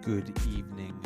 Good evening.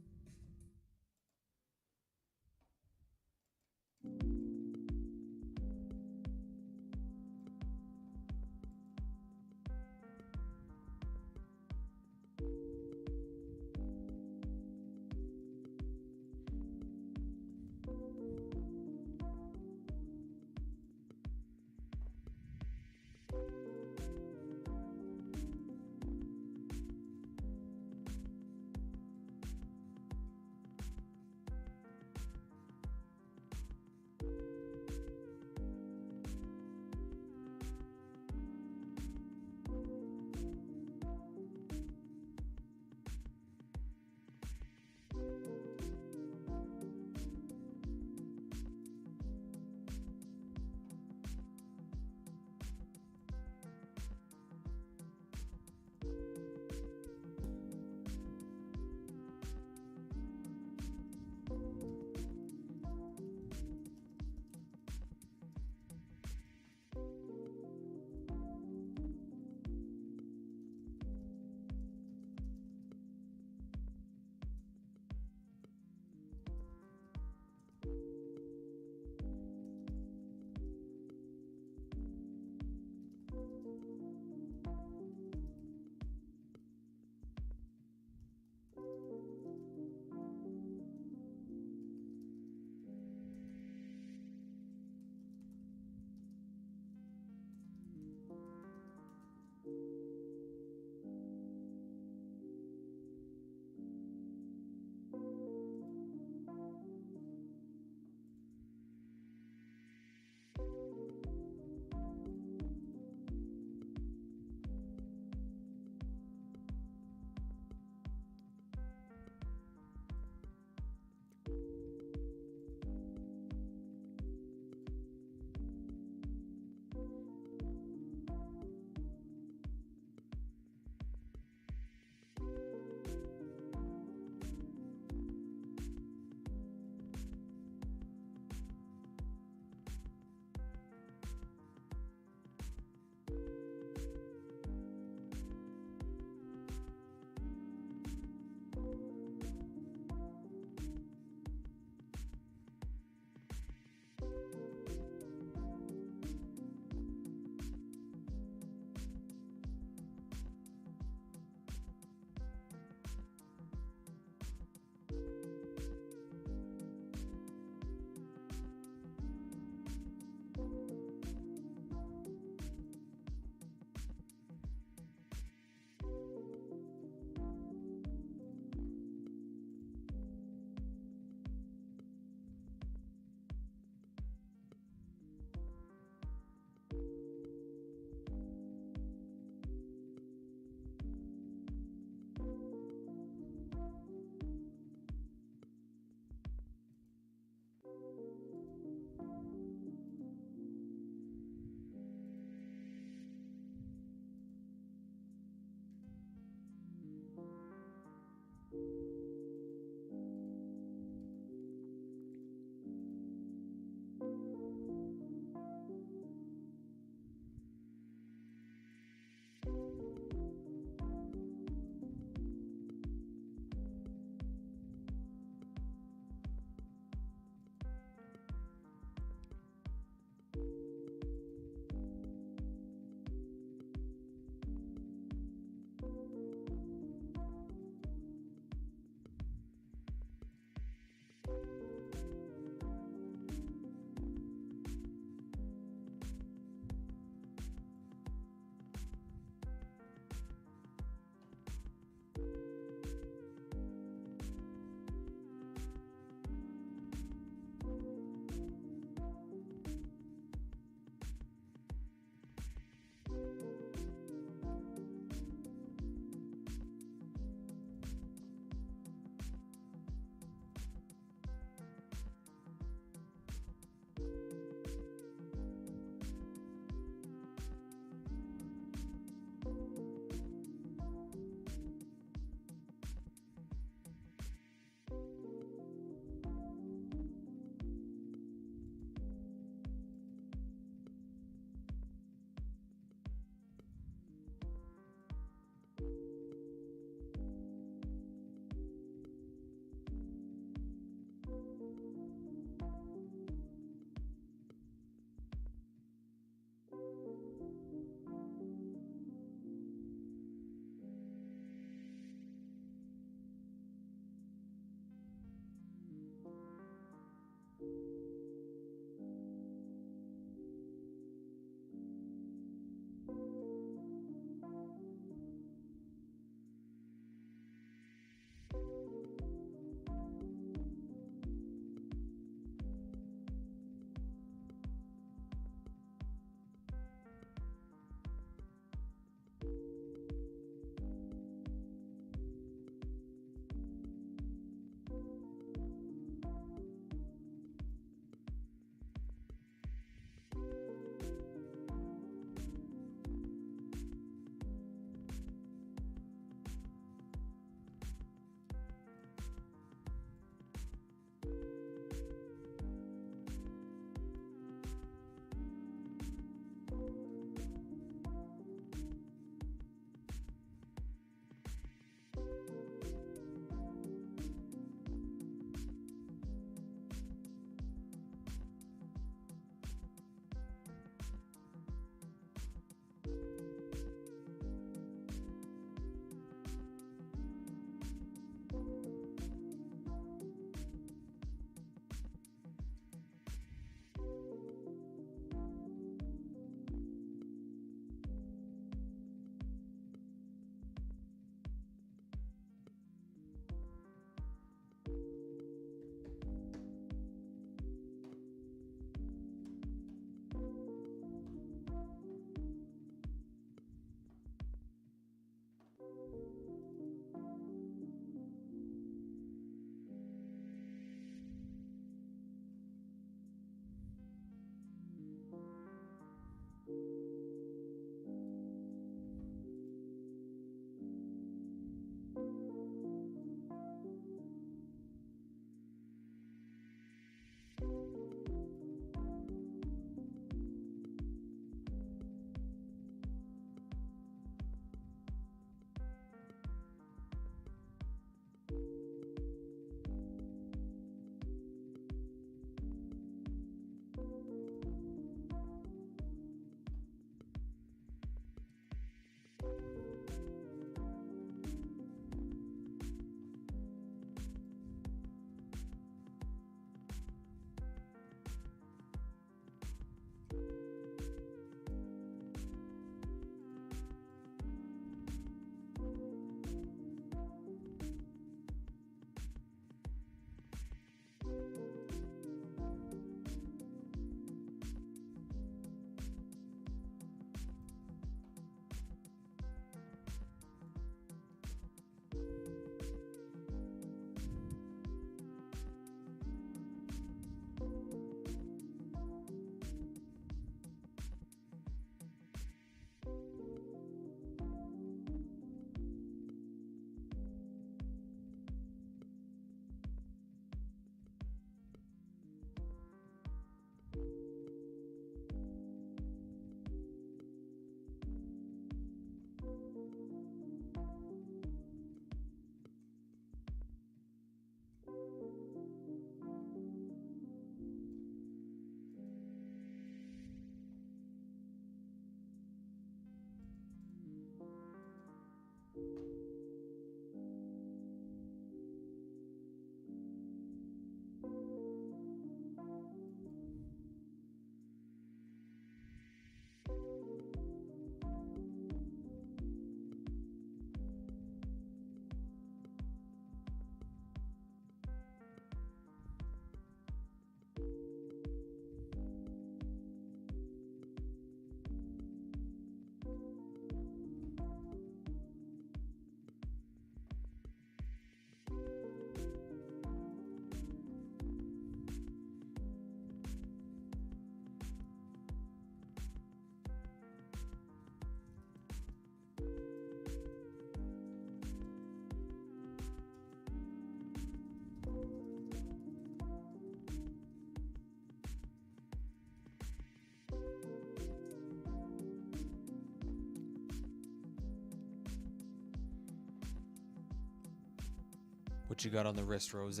What you got on the wrist, Rose?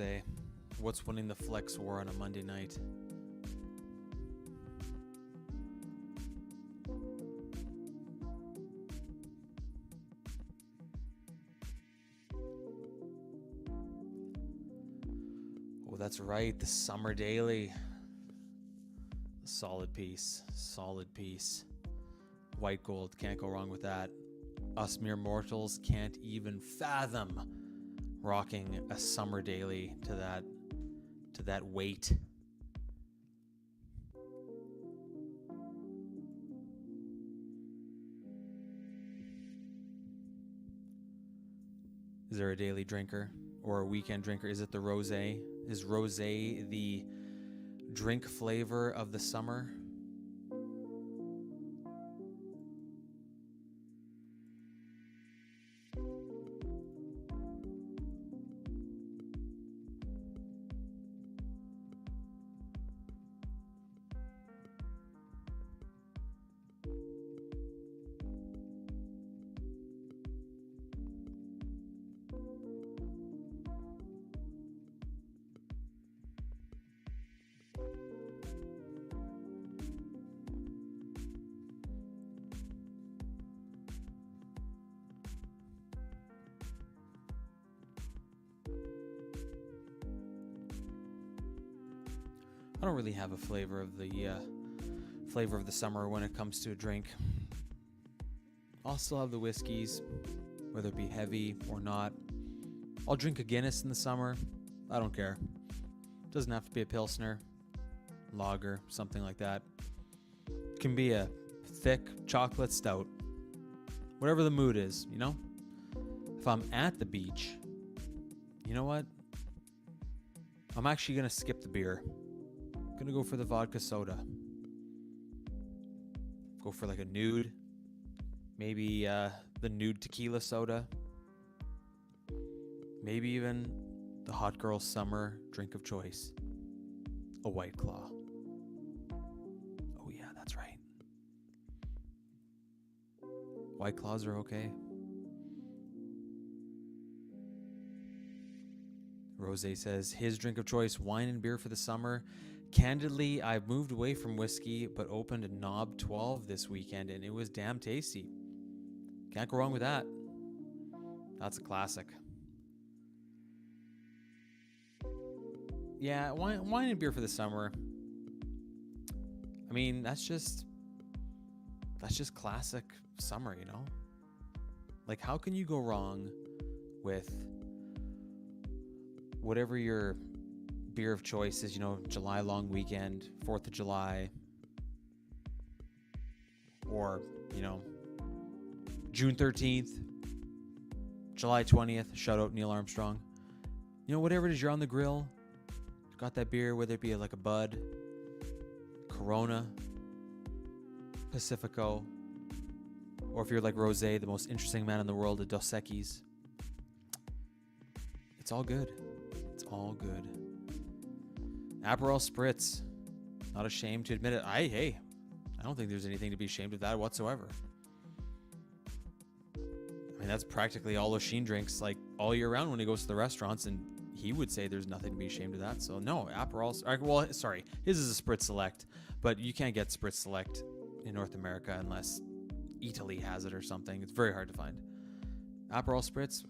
What's winning the flex war on a Monday night? Oh, that's right. The Summer Daily. Solid piece. Solid piece. White gold. Can't go wrong with that. Us mere mortals can't even fathom rocking a Summer Daily to that weight. Is there a daily drinker or a weekend drinker? Is it the rosé? Is rosé the drink flavor of the summer? I don't really have a flavor of the summer when it comes to a drink. I'll still have the whiskeys, whether it be heavy or not. I'll drink a Guinness in the summer. I don't care. Doesn't have to be a Pilsner, lager, something like that. It can be a thick chocolate stout. Whatever the mood is, you know? If I'm at the beach, you know what? I'm actually going to skip the beer. I'm going to go for the vodka soda. Go for like a nude. Maybe the nude tequila soda. Maybe even the hot girl summer drink of choice. A White Claw. Oh yeah, that's right. White Claws are okay. Rose says his drink of choice, wine and beer for the summer. Candidly, I've moved away from whiskey, but opened a Knob 12 this weekend, and it was damn tasty. Can't go wrong with that. That's a classic. Yeah, wine and beer for the summer. I mean, that's just classic summer, you know? Like, how can you go wrong with whatever your beer of choice is, you know, July long weekend, 4th of July, or, you know, June 13th, July 20th, shout out Neil Armstrong. You know, whatever it is, you're on the grill, got that beer, whether it be like a Bud, Corona, Pacifico, or if you're like Rosé, the most interesting man in the world, a Dos Equis. It's all good. It's all good. Aperol Spritz. Not ashamed to admit it. I don't think there's anything to be ashamed of that whatsoever. I mean, that's practically all O'Sheen drinks like all year round when he goes to the restaurants, and he would say there's nothing to be ashamed of that. So no, Aperol. Well, sorry, his is a Spritz Select, but you can't get Spritz Select in North America unless Italy has it or something. It's very hard to find. Aperol Spritz,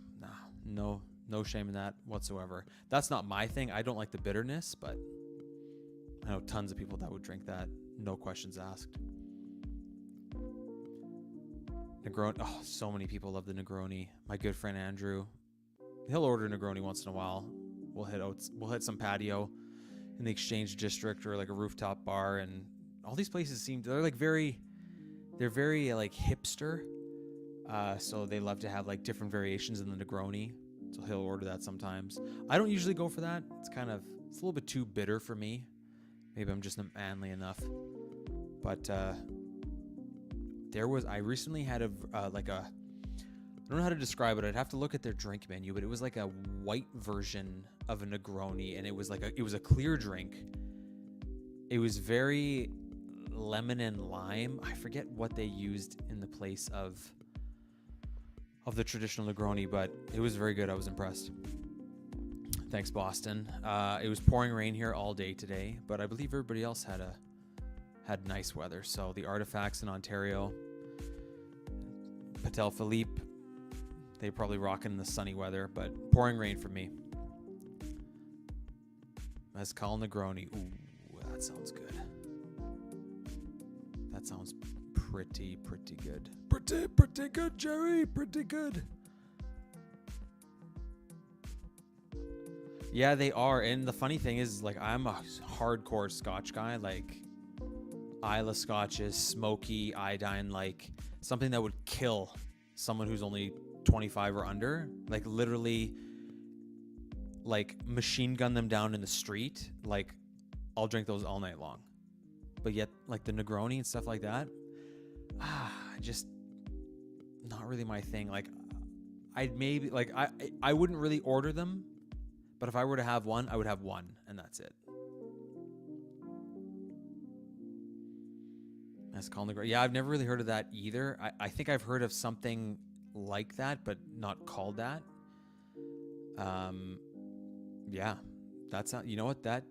no shame in that whatsoever. That's not my thing. I don't like the bitterness, but I know tons of people that would drink that. No questions asked. Negroni. Oh, so many people love the Negroni. My good friend Andrew, he'll order Negroni once in a while. We'll hit some patio in the Exchange District or like a rooftop bar, and all these places they're very like hipster. So they love to have like different variations in the Negroni. So he'll order that sometimes. I don't usually go for that. It's a little bit too bitter for me. Maybe I'm just not manly enough. But I recently had I don't know how to describe it. I'd have to look at their drink menu, but it was like a white version of a Negroni, and it was a clear drink. It was very lemon and lime. I forget what they used in the place of the traditional Negroni, but it was very good. I was impressed. Thanks, Boston. It was pouring rain here all day today, but I believe everybody else had nice weather. So the artifacts in Ontario, Patel Philippe, they probably rocking the sunny weather, but pouring rain for me. Mezcal Negroni. Ooh, that sounds good. That sounds pretty good. Pretty good, Jerry. Pretty good. Yeah, they are. And the funny thing is, like, I'm a hardcore Scotch guy. Like, Isla Scotches, smoky, iodine, like something that would kill someone who's only 25 or under. Like, literally, like, machine gun them down in the street. Like, I'll drink those all night long. But yet, like, the Negroni and stuff like that, just not really my thing. Like, I'd maybe, like, I wouldn't really order them, but if I were to have one, I would have one, and that's it. Mezcal Negroni. Yeah, I've never really heard of that either. I think I've heard of something like that, but not called that. Yeah, that's not, you know what, that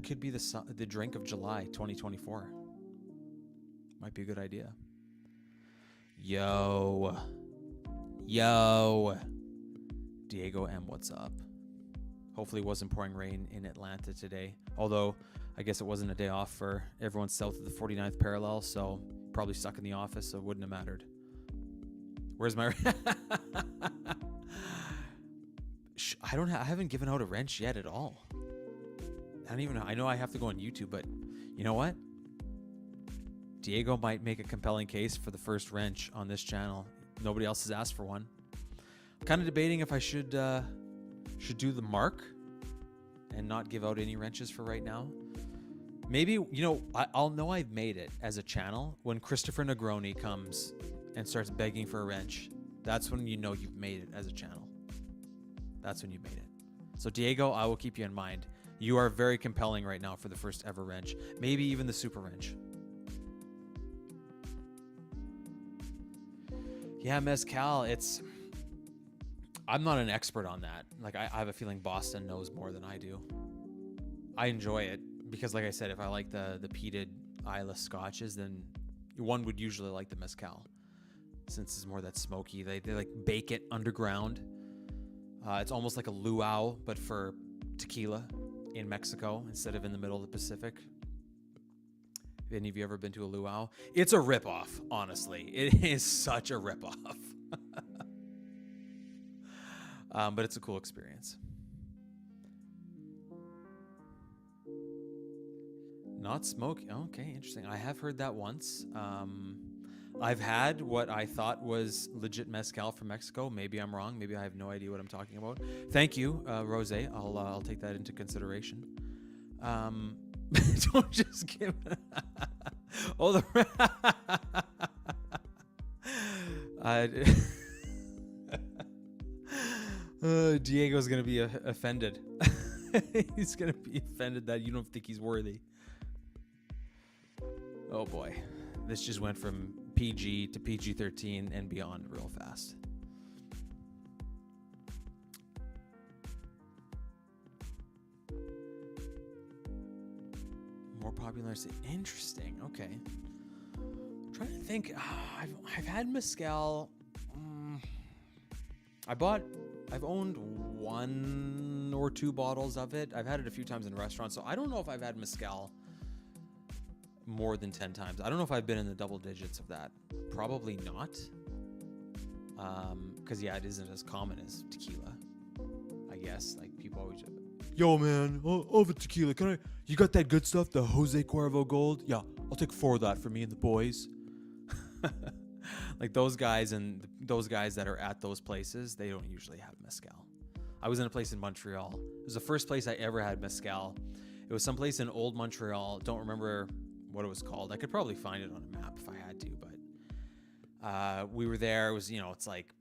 could be the drink of July 2024. Might be a good idea. Yo, Diego M, what's up? Hopefully it wasn't pouring rain in Atlanta today. Although, I guess it wasn't a day off for everyone south of the 49th parallel, so probably stuck in the office, so it wouldn't have mattered. Where's my... I haven't given out a wrench yet at all. I don't even know. I know I have to go on YouTube, but you know what? Diego might make a compelling case for the first wrench on this channel. Nobody else has asked for one. I'm kind of debating if I should do the mark and not give out any wrenches for right now. Maybe, you know, I'll know I've made it as a channel when Christopher Negroni comes and starts begging for a wrench. That's when you know you've made it as a channel. That's when you made it. So Diego, I will keep you in mind. You are very compelling right now for the first ever wrench. Maybe even the super wrench. Yeah, mezcal, I'm not an expert on that. Like, I have a feeling Boston knows more than I do. I enjoy it because, like I said, if I like the peated Isla Scotches, then one would usually like the mezcal, since it's more that smoky. They like bake it underground. It's almost like a luau, but for tequila in Mexico instead of in the middle of the Pacific. Have any of you ever been to a luau? It's a ripoff, honestly. It is such a ripoff. But it's a cool experience. Not smoke. Okay, interesting. I have heard that once. I've had what I thought was legit mezcal from Mexico. Maybe I'm wrong. Maybe I have no idea what I'm talking about. Thank you, Rose. I'll take that into consideration. Don't just give. Oh, Diego's gonna be offended. He's gonna be offended that you don't think he's worthy. Oh boy, this just went from PG to PG-13 and beyond real fast. More popular. Interesting. Okay. I'm trying to think. I've had mezcal. I've owned 1 or 2 bottles of it. I've had it a few times in restaurants, so I don't know if I've had mezcal more than 10 times. I don't know if I've been in the double digits of that. Probably not. Because yeah, it isn't as common as tequila, I guess. Like, people always, yo man, I'll have a tequila. You got that good stuff, the Jose Cuervo Gold? Yeah, I'll take 4 of that for me and the boys. Like, those guys and those guys that are at those places, they don't usually have mezcal. I was in a place in Montreal. It was the first place I ever had mezcal. It was someplace in old Montreal. Don't remember what it was called. I could probably find it on a map if I had to, but we were there. It was, it's like,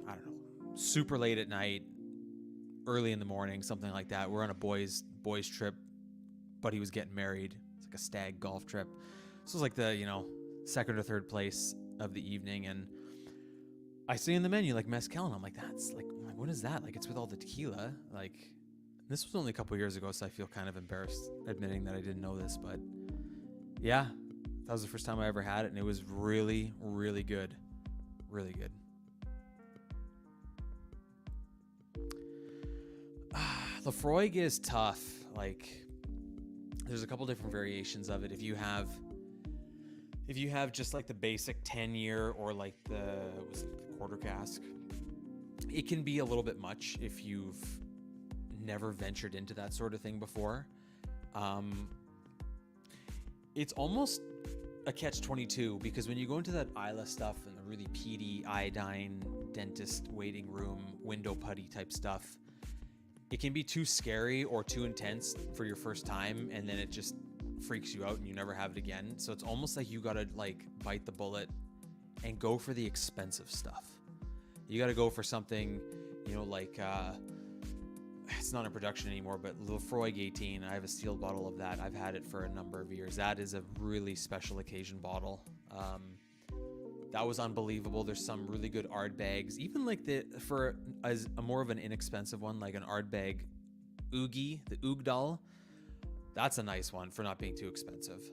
I don't know, super late at night, early in the morning, something like that. We're on a boys trip. Buddy was getting married. It's like a stag golf trip. This was like the, second or third place of the evening, and I see in the menu like mezcal, and I'm like, what is that? Like, it's with all the tequila. Like, This was only a couple years ago, so I feel kind of embarrassed admitting that I didn't know this, but yeah, that was the first time I ever had it, and it was really, really good. Really good. Lafroig is tough. Like, there's a couple different variations of it. If you have just like the basic 10-year or like the quarter cask, it can be a little bit much if you've never ventured into that sort of thing before. It's almost a catch-22 because when you go into that Isla stuff and the really peaty iodine dentist waiting room window putty type stuff, it can be too scary or too intense for your first time, and then it just freaks you out and you never have it again. So it's almost like you gotta like bite the bullet and go for the expensive stuff. You gotta go for something, like it's not in production anymore, but Lafroig 18. I have a sealed bottle of that. I've had it for a number of years. That is a really special occasion bottle. That was unbelievable. There's some really good Ardbegs, even like as a more of an inexpensive one, like an Ardbeg Oogie, the Oogdal. That's a nice one for not being too expensive.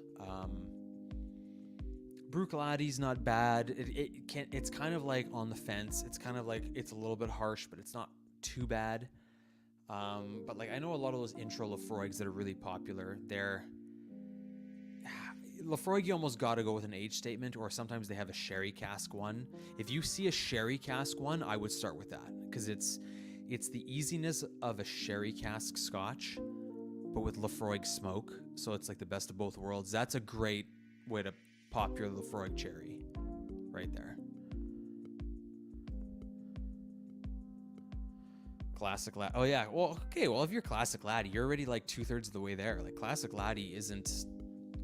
Bruichladdie's not bad. It's kind of like on the fence. It's kind of like it's a little bit harsh, but it's not too bad. But like I know a lot of those intro Lafroigs that are really popular. Lafroig, you almost got to go with an age statement, or sometimes they have a sherry cask one. If you see a sherry cask one, I would start with that because it's the easiness of a sherry cask Scotch, but with Lafroig smoke. So it's like the best of both worlds. That's a great way to pop your Lafroig cherry right there. Classic Laddie. Oh yeah. Well, okay. Well, if you're Classic Laddie, you're already like 2/3 of the way there. Like Classic Laddie isn't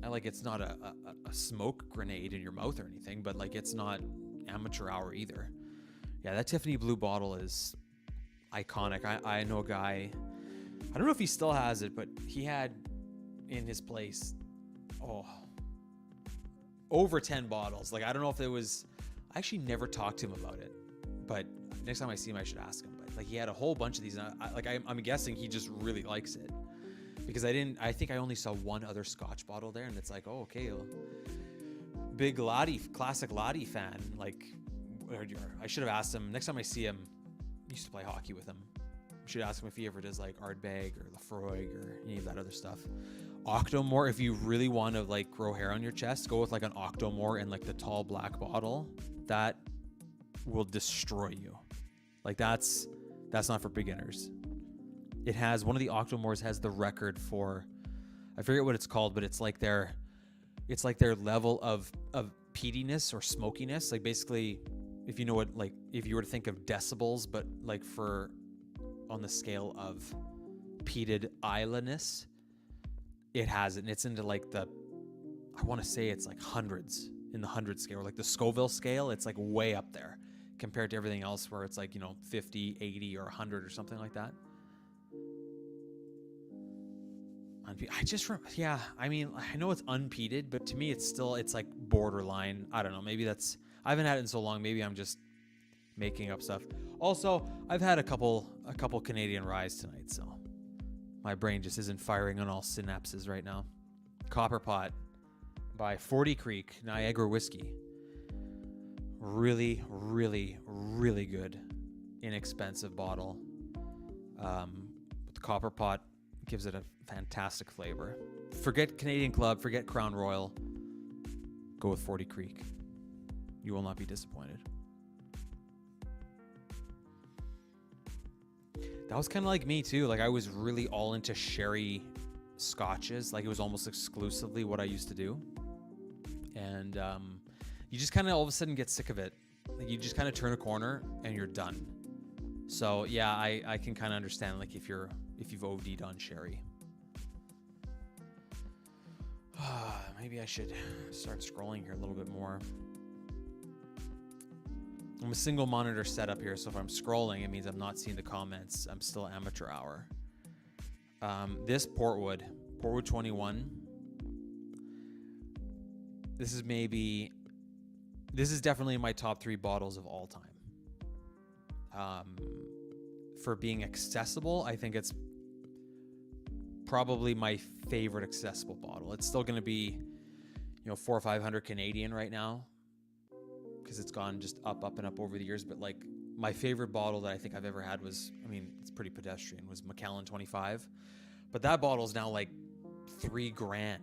like, it's not a smoke grenade in your mouth or anything, but like it's not amateur hour either. Yeah, that Tiffany blue bottle is iconic. I know a guy, I don't know if he still has it, but he had in his place, over 10 bottles. Like, I don't know if I actually never talked to him about it, but next time I see him, I should ask him. But like, he had a whole bunch of these, and I'm guessing he just really likes it. Because I think I only saw one other Scotch bottle there, and it's like, oh, okay, well, big Classic Laddie fan. Like, I should have asked him next time I see him. I used to play hockey with him. I should ask him if he ever does like Ardbeg or Lafroig or any of that other stuff. Octomore, if you really want to like grow hair on your chest, go with like an Octomore in like the tall black bottle. That will destroy you. Like that's not for beginners. It has, one of the Octomores has the record for, I forget what it's called, but it's like their level of peatiness or smokiness. Like basically, if you know what, like if you were to think of decibels, but like on the scale of peated islandness, it has it. And it's into like I want to say it's like hundreds, in the 100 scale, or like the Scoville scale. It's like way up there compared to everything else where it's like, 50, 80 or 100 or something like that. I mean, I know it's unpeated, but to me it's like borderline. I don't know, maybe I haven't had it in so long, maybe I'm just making up stuff. Also, I've had a couple Canadian ryes tonight, so my brain just isn't firing on all synapses right now. Copperpot by 40 Creek Niagara whiskey. Really, really, really good, inexpensive bottle. But the Copperpot gives it a fantastic flavor. Forget Canadian Club, forget Crown Royal. Go with 40 Creek. You will not be disappointed. That was kind of like me too. Like I was really all into sherry scotches. Like it was almost exclusively what I used to do. And you just kind of all of a sudden get sick of it. Like you just kind of turn a corner and you're done. So yeah, I can kind of understand like if you've OD'd on sherry. Maybe I should start scrolling here a little bit more. I'm a single monitor setup here, so if I'm scrolling, it means I'm not seeing the comments. I'm still amateur hour. This Portwood 21. This is definitely in my top 3 bottles of all time. For being accessible, I think it's probably my favorite accessible bottle. It's still going to be, 400 or 500 Canadian right now, because it's gone just up and up over the years. But like my favorite bottle that I think I've ever had was, it's pretty pedestrian, was Macallan 25. But that bottle is now like $3,000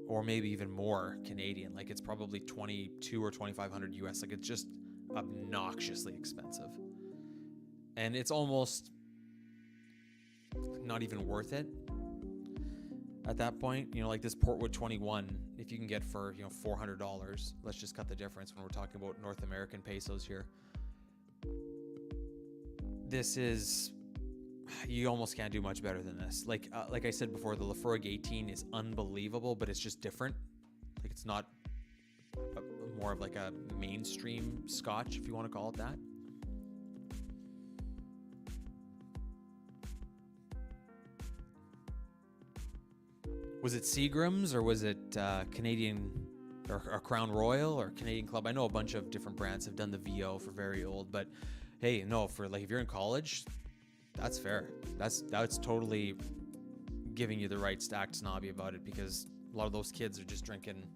or maybe even more Canadian. Like it's probably 22 or 2,500 US. Like it's just obnoxiously expensive. And it's almost not even worth it at that point. Like this Portwood 21, if you can get for, $400, let's just cut the difference when we're talking about North American pesos here. This is, you almost can't do much better than this. Like I said before, the Laphroaig 18 is unbelievable, but it's just different. Like it's not more of like a mainstream Scotch, if you want to call it that. Was it Seagrams or was it Canadian or Crown Royal or Canadian Club? I know a bunch of different brands have done the VO for very old, but hey, no, for like if you're in college, that's fair. That's totally giving you the right to act snobby about it, because a lot of those kids are just drinking.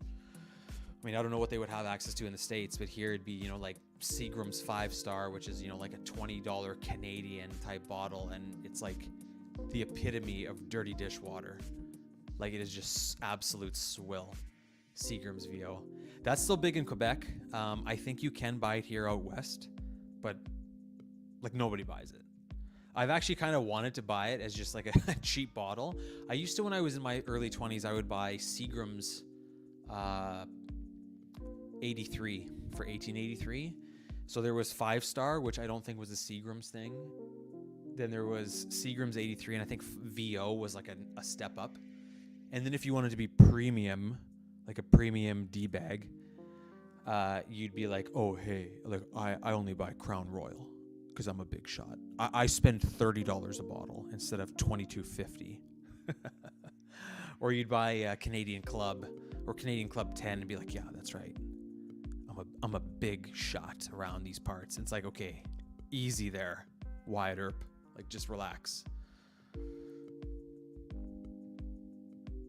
I don't know what they would have access to in the States, but here it'd be, like Seagrams 5-star, which is, like a $20 Canadian type bottle. And it's like the epitome of dirty dishwater. Like it is just absolute swill. Seagrams VO. That's still big in Quebec. I think you can buy it here out west, but like nobody buys it. I've actually kind of wanted to buy it as just like a cheap bottle. I used to, when I was in my early 20s, I would buy Seagrams 83 for 1883. So there was 5-star, which I don't think was a Seagrams thing. Then there was Seagrams 83, and I think VO was like a step up. And then if you wanted to be premium, like a premium D-bag, you'd be like, oh, hey, like I only buy Crown Royal because I'm a big shot. I spend $30 a bottle instead of $22.50. Or you'd buy Canadian Club or Canadian Club 10 and be like, yeah, that's right. I'm a big shot around these parts. And it's like, okay, easy there, Wyatt Earp. Like, just relax.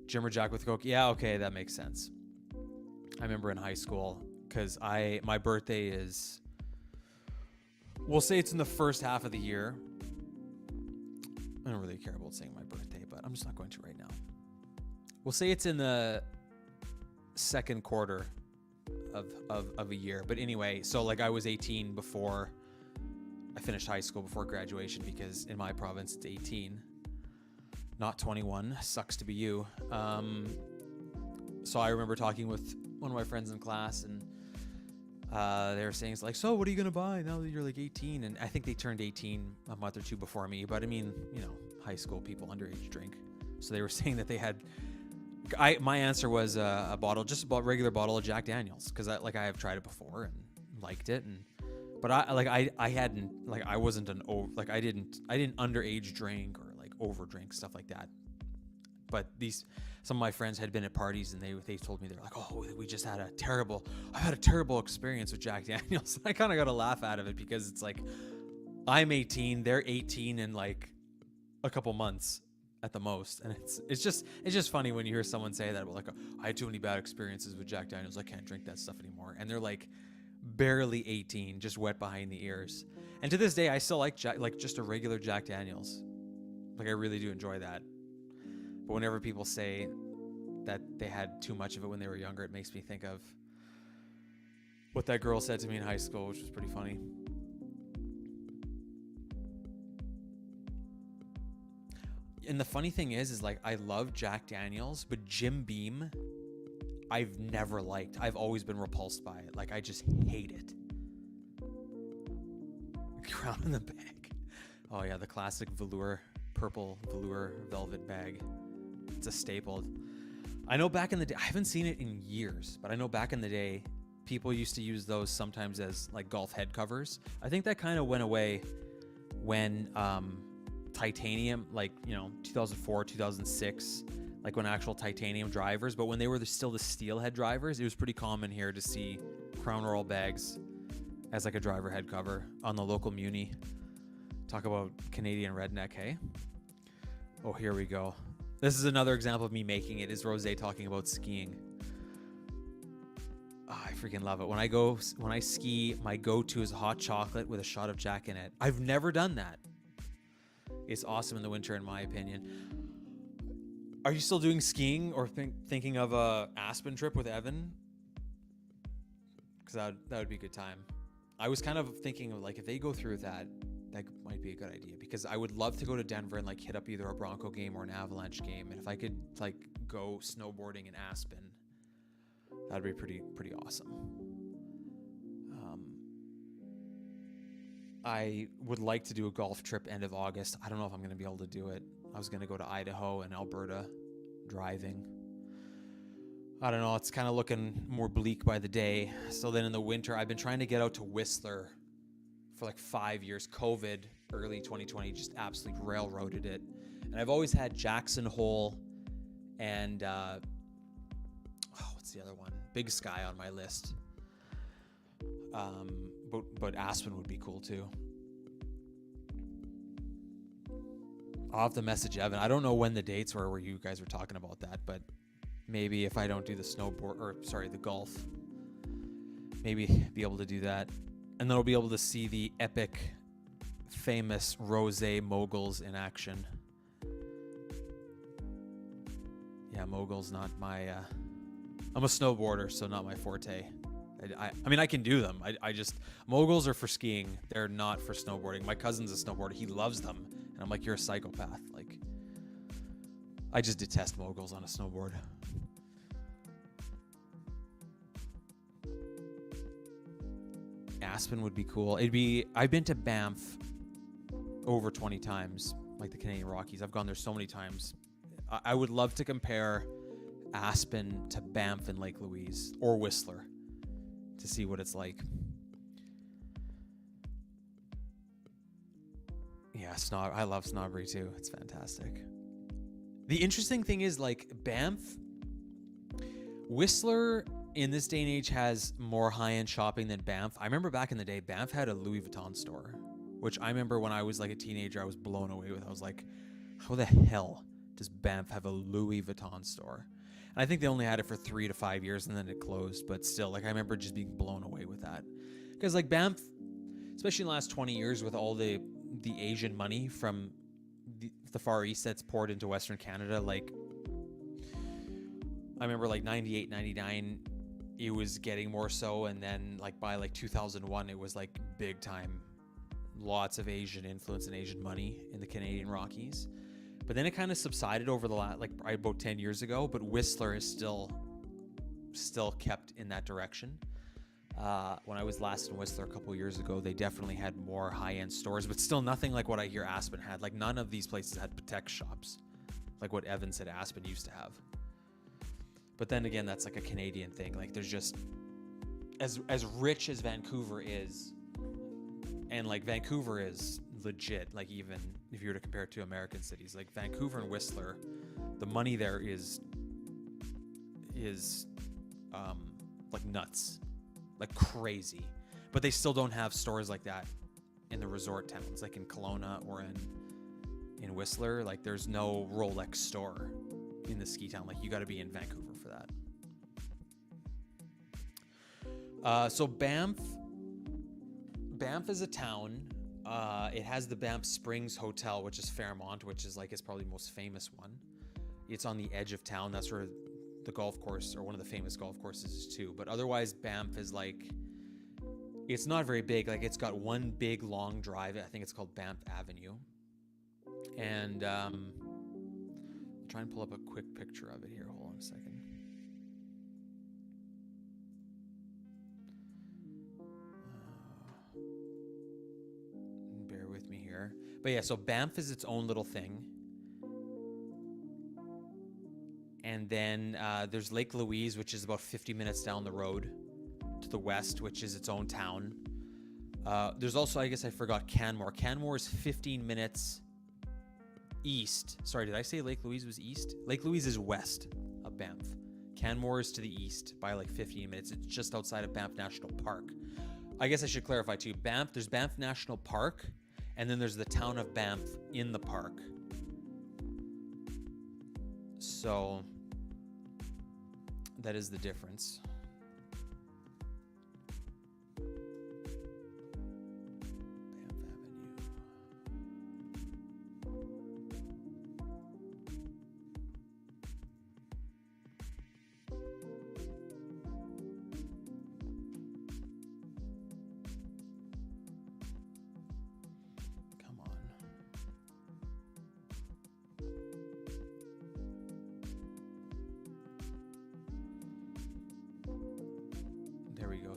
Jimmer Jack with Coke. Yeah, okay, that makes sense. I remember in high school, because my birthday is, we'll say it's in the first half of the year. I don't really care about saying my birthday, but I'm just not going to right now. We'll say it's in the second quarter of a year. But anyway, so like I was 18 before I finished high school, before graduation, because in my province it's 18, not 21. Sucks to be you. So I remember talking with one of my friends in class, and they were saying, it's like, so what are you gonna buy now that you're like 18? And I think they turned 18 a month or two before me, but I mean, you know, high school people underage drink. So they were saying that they had, my answer was a bottle, just a regular bottle of Jack Daniels, because I have tried it before and liked it, but I didn't underage drink or like over drink, stuff like that. But some of my friends had been at parties, and they told me, they're like, oh, I had a terrible experience with Jack Daniels. I kind of got a laugh out of it, because it's like, I'm 18, they're 18 in like a couple months at the most, and it's just funny when you hear someone say that, like, I had too many bad experiences with Jack Daniels, I can't drink that stuff anymore, and they're like barely 18, just wet behind the ears. And to this day, I still like just a regular Jack Daniels. Like, I really do enjoy that. But whenever people say that they had too much of it when they were younger, it makes me think of what that girl said to me in high school, which was pretty funny. And the funny thing is like, I love Jack Daniels, but Jim Beam, I've never liked. I've always been repulsed by it. Like, I just hate it. Crown in the bag. Oh yeah, the classic purple velour velvet bag. It's a staple. I know back in the day, I haven't seen it in years, but I know back in the day, people used to use those sometimes as like golf head covers. I think that kind of went away when titanium, like, 2004, 2006, like when actual titanium drivers, but when they were still the steelhead drivers, it was pretty common here to see Crown Royal bags as like a driver head cover on the local muni. Talk about Canadian redneck, hey? Oh, here we go. This is another example of me making it, is Rosé talking about skiing. Oh, I freaking love it. When I ski, my go-to is hot chocolate with a shot of Jack in it. I've never done that. It's awesome in the winter, in my opinion. Are you still doing skiing or thinking of a Aspen trip with Evan? Because that would be a good time. I was kind of thinking of, like, if they go through that might be a good idea, because I would love to go to Denver and like hit up either a Bronco game or an Avalanche game. And if I could like go snowboarding in Aspen, that'd be pretty awesome. I would like to do a golf trip end of August. I don't know if I'm going to be able to do it. I was going to go to Idaho and Alberta driving. I don't know. It's kind of looking more bleak by the day. So then in the winter, I've been trying to get out to Whistler for like 5 years. COVID, early 2020, just absolutely railroaded it. And I've always had Jackson Hole and what's the other one? Big Sky on my list. But Aspen would be cool too. I'll have to message Evan. I don't know when the dates were where you guys were talking about that, but maybe if I don't do the golf, maybe be able to do that. And then I'll be able to see the epic, famous Rosé moguls in action. Yeah, moguls not my... I'm a snowboarder, so not my forte. I mean, I can do them. I just... Moguls are for skiing. They're not for snowboarding. My cousin's a snowboarder. He loves them. And I'm like, you're a psychopath. Like, I just detest moguls on a snowboard. Aspen would be cool. I've been to Banff over 20 times, like the Canadian Rockies. I've gone there so many times. I would love to compare Aspen to Banff and Lake Louise or Whistler to see what it's like. Yeah, I love Snobbery too. It's fantastic. The interesting thing is, like, Banff, Whistler in this day and age has more high-end shopping than Banff. I remember back in the day, Banff had a Louis Vuitton store, which I remember when I was like a teenager, I was blown away with. I was like, how the hell does Banff have a Louis Vuitton store? And I think they only had it for 3 to 5 years and then it closed. But still, like, I remember just being blown away with that. Because like Banff, especially in the last 20 years with all the Asian money from the Far East that's poured into Western Canada, like, I remember like 98, 99, it was getting more so. And then like by like 2001, it was like big time, lots of Asian influence and Asian money in the Canadian Rockies. But then it kind of subsided over the last, like, about 10 years ago, but Whistler is still kept in that direction. When I was last in Whistler a couple years ago, they definitely had more high-end stores, but still nothing like what I hear Aspen had. Like, none of these places had Patek shops, like what Evan said Aspen used to have. But then again, that's like a Canadian thing. Like, there's just, as rich as Vancouver is, and like Vancouver is legit, like, even if you were to compare it to American cities, like Vancouver and Whistler, the money there is like nuts, like crazy. But they still don't have stores like that in the resort towns, like in Kelowna or in Whistler. Like, there's no Rolex store in the ski town. Like, you got to be in Vancouver for that. So Banff is a town. It has the Banff Springs Hotel, which is Fairmont, which is like, it's probably the most famous one. It's on the edge of town. That's where the golf course, or one of the famous golf courses, is too. But otherwise, Banff is like, it's not very big. Like, it's got one big long drive. I think it's called Banff Avenue. And I'll try and pull up a quick picture of it here. Hold on a second. Bear with me here. But yeah, so Banff is its own little thing. And then there's Lake Louise, which is about 50 minutes down the road to the west, which is its own town. There's also, I guess I forgot, Canmore. Canmore is 15 minutes east. Sorry, did I say Lake Louise was east? Lake Louise is west of Banff. Canmore is to the east by like 15 minutes. It's just outside of Banff National Park. I guess I should clarify too. There's Banff National Park, and then there's the town of Banff in the park. So that is the difference.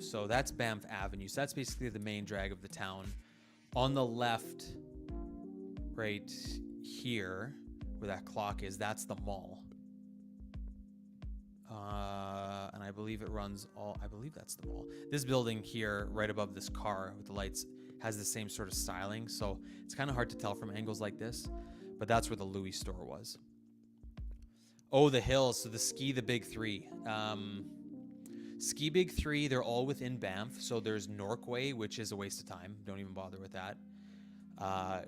So that's Banff Avenue. So that's basically the main drag of the town. On the left, right here, where that clock is, that's the mall. And I believe it runs all, I believe that's the mall. This building here, right above this car with the lights, has the same sort of styling. So it's kind of hard to tell from angles like this, but that's where the Louis store was. Oh, the hills. So the Ski, the Big Three. Ski Big Three, they're all within Banff. So there's Norquay, which is a waste of time. Don't even bother with that.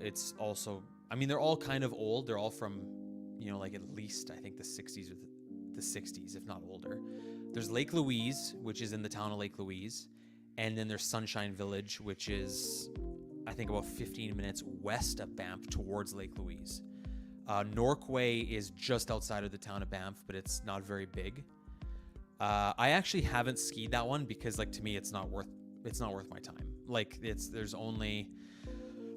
It's also, I mean, they're all kind of old. They're all from, you know, like at least, I think the 60s or the 60s, if not older. There's Lake Louise, which is in the town of Lake Louise. And then there's Sunshine Village, which is, I think, about 15 minutes west of Banff towards Lake Louise. Norquay is just outside of the town of Banff, but it's not very big. I actually haven't skied that one because, like, to me, it's not worth my time. Like, there's only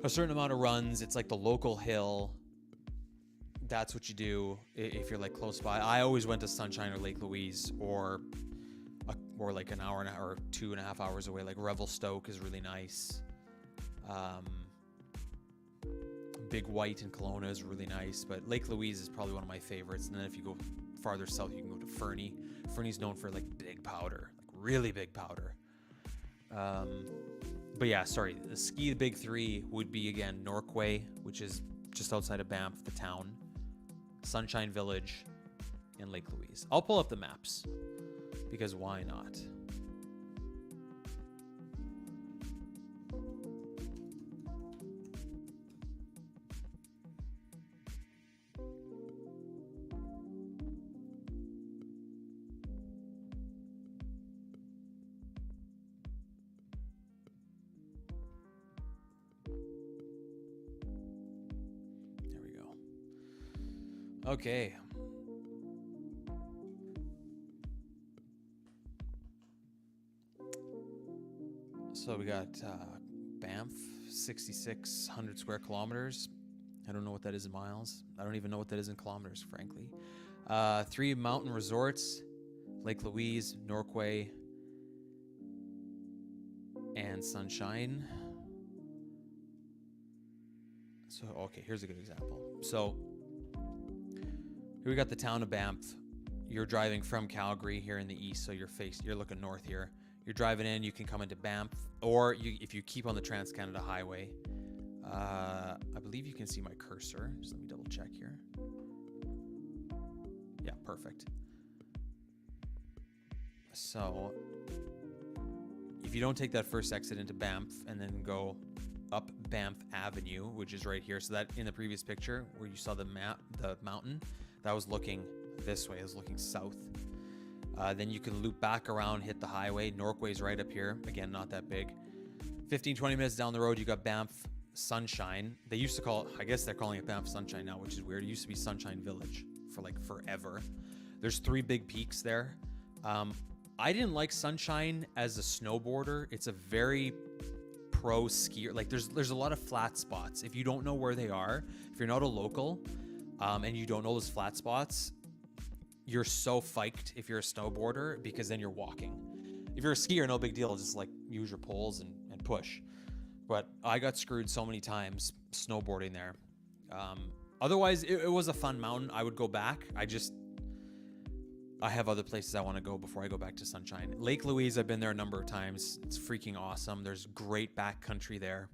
a certain amount of runs. It's like the local hill. That's what you do if you're like close by. I always went to Sunshine or Lake Louise or like an hour and or 2.5 hours away. Like Revelstoke is really nice. Big White in Kelowna is really nice, but Lake Louise is probably one of my favorites. And then if you go farther south, you can go to Fernie. Fernie's known for like big powder, like really big powder. But yeah, sorry, the Ski, the Big Three would be, again, Norquay, which is just outside of Banff, the town, Sunshine Village, and Lake Louise. I'll pull up the maps because why not? Okay. So we got Banff, 6,600 square kilometers. I don't know what that is in miles. I don't even know what that is in kilometers, frankly. 3 mountain resorts, Lake Louise, Norquay, and Sunshine. So, okay, here's a good example. So, here we got the town of Banff. You're driving from Calgary here in the east, so you're looking north here. You're driving in, you can come into Banff, or if you keep on the Trans-Canada Highway, I believe you can see my cursor. Just let me double check here. Yeah, perfect. So, if you don't take that first exit into Banff and then go up Banff Avenue, which is right here, so that in the previous picture where you saw the mountain, that was looking this way. It was looking south. Then you can loop back around, hit the highway. Norquay's right up here. Again, not that big. 15, 20 minutes down the road, you got Banff Sunshine. They used to call it, I guess they're calling it Banff Sunshine now, which is weird. It used to be Sunshine Village for like forever. There's 3 big peaks there. I didn't like Sunshine as a snowboarder. It's a very pro skier. Like there's a lot of flat spots. If you don't know where they are, if you're not a local, and you don't know those flat spots, you're so fiked if you're a snowboarder because then you're walking. If you're a skier, no big deal. Just like use your poles and push. But I got screwed so many times snowboarding there. Otherwise, it was a fun mountain. I would go back. I have other places I want to go before I go back to Sunshine. Lake Louise, I've been there a number of times. It's freaking awesome. There's great backcountry there.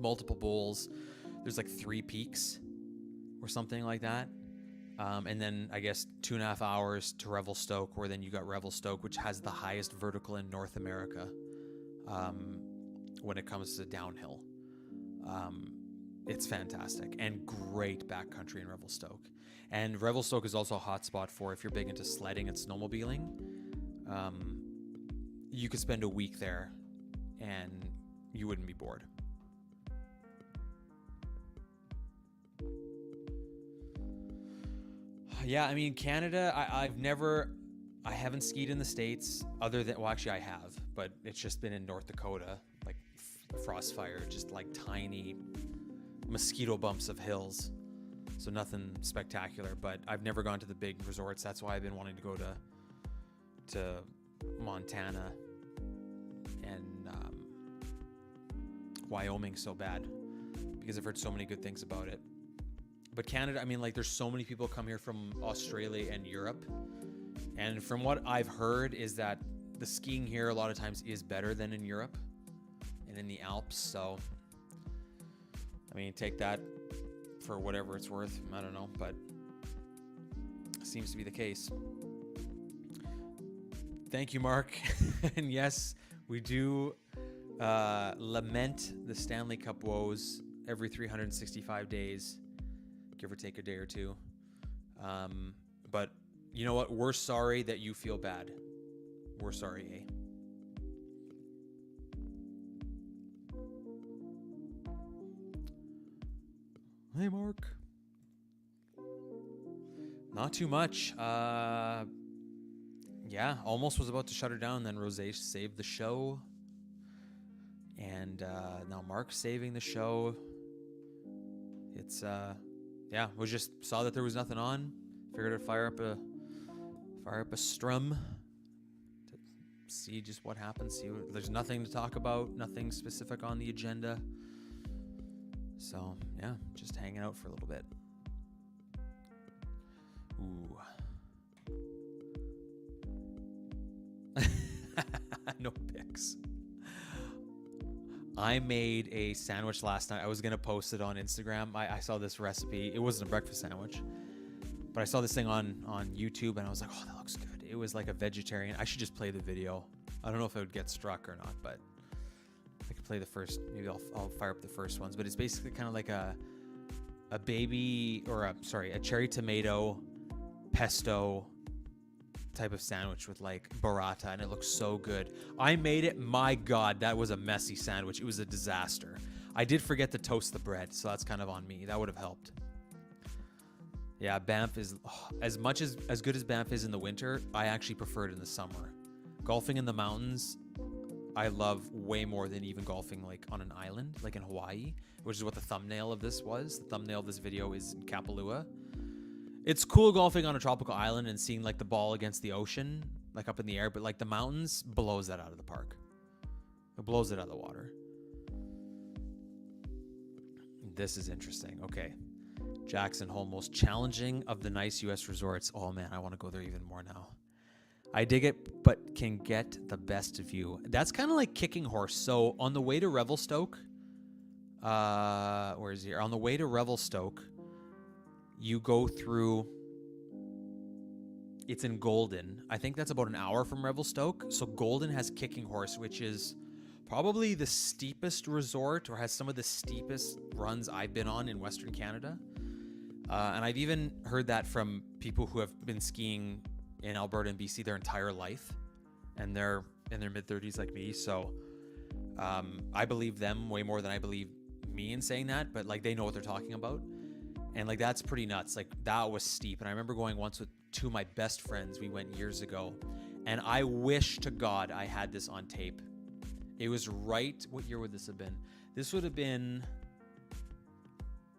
Multiple bowls. There's like 3 peaks or something like that. And then I guess 2.5 hours to Revelstoke, where then you got Revelstoke, which has the highest vertical in North America when it comes to downhill. It's fantastic and great backcountry in Revelstoke. And Revelstoke is also a hot spot for if you're big into sledding and snowmobiling. You could spend a week there and you wouldn't be bored. Yeah, I mean, Canada, I haven't skied in the States other than, well, actually I have, but it's just been in North Dakota, like Frostfire, just like tiny mosquito bumps of hills. So nothing spectacular, but I've never gone to the big resorts. That's why I've been wanting to go to Montana and Wyoming so bad, because I've heard so many good things about it. But Canada, I mean, like, there's so many people come here from Australia and Europe. And from what I've heard is that the skiing here a lot of times is better than in Europe and in the Alps. So, I mean, take that for whatever it's worth. I don't know, but it seems to be the case. Thank you, Mark. And yes, we do lament the Stanley Cup woes every 365 days. Give or take a day or two. But you know what? We're sorry that you feel bad. We're sorry, eh? Hey, Mark. Not too much. Yeah, almost was about to shut her down. Then Rose saved the show. And now Mark's saving the show. It's... yeah, we just saw that there was nothing on. Figured I'd fire up a strum to see just what happens. There's nothing to talk about, nothing specific on the agenda. So yeah, just hanging out for a little bit. Ooh. No pics. I made a sandwich last night. I was going to post it on Instagram. I saw this recipe. It wasn't a breakfast sandwich, but I saw this thing on YouTube and I was like, oh, that looks good. It was like a vegetarian. I should just play the video. I don't know if it would get struck or not, but I could play the first. Maybe I'll fire up the first ones. But it's basically kind of like a cherry tomato pesto type of sandwich with like burrata, and it looks so good. I made it. My God, that was a messy sandwich. It was a disaster. I did forget to toast the bread, so that's kind of on me. That would have helped. Yeah, Banff is as good as Banff is in the winter. I actually prefer it in the summer. Golfing in the mountains, I love way more than even golfing like on an island, like in Hawaii, which is what the thumbnail of this was. The thumbnail of this video is in Kapalua. It's cool golfing on a tropical island and seeing like the ball against the ocean, like up in the air, but like the mountains blows that out of the park. It blows it out of the water. This is interesting. Okay. Jackson Hole, most challenging of the nice U.S. resorts. Oh man, I want to go there even more now. I dig it, but can get the best view. That's kind of like Kicking Horse. So on the way to Revelstoke, where is he? On the way to Revelstoke, you go through, it's in Golden. I think that's about an hour from Revelstoke. So Golden has Kicking Horse, which is probably the steepest resort, or has some of the steepest runs I've been on in Western Canada. And I've even heard that from people who have been skiing in Alberta and BC their entire life, and they're in their mid-30s like me. So I believe them way more than I believe me in saying that, but like they know what they're talking about. And like that's pretty nuts. Like that was steep. And I remember going once with two of my best friends. We went years ago, and I wish to God I had this on tape. It was right. What year would this have been? This would have been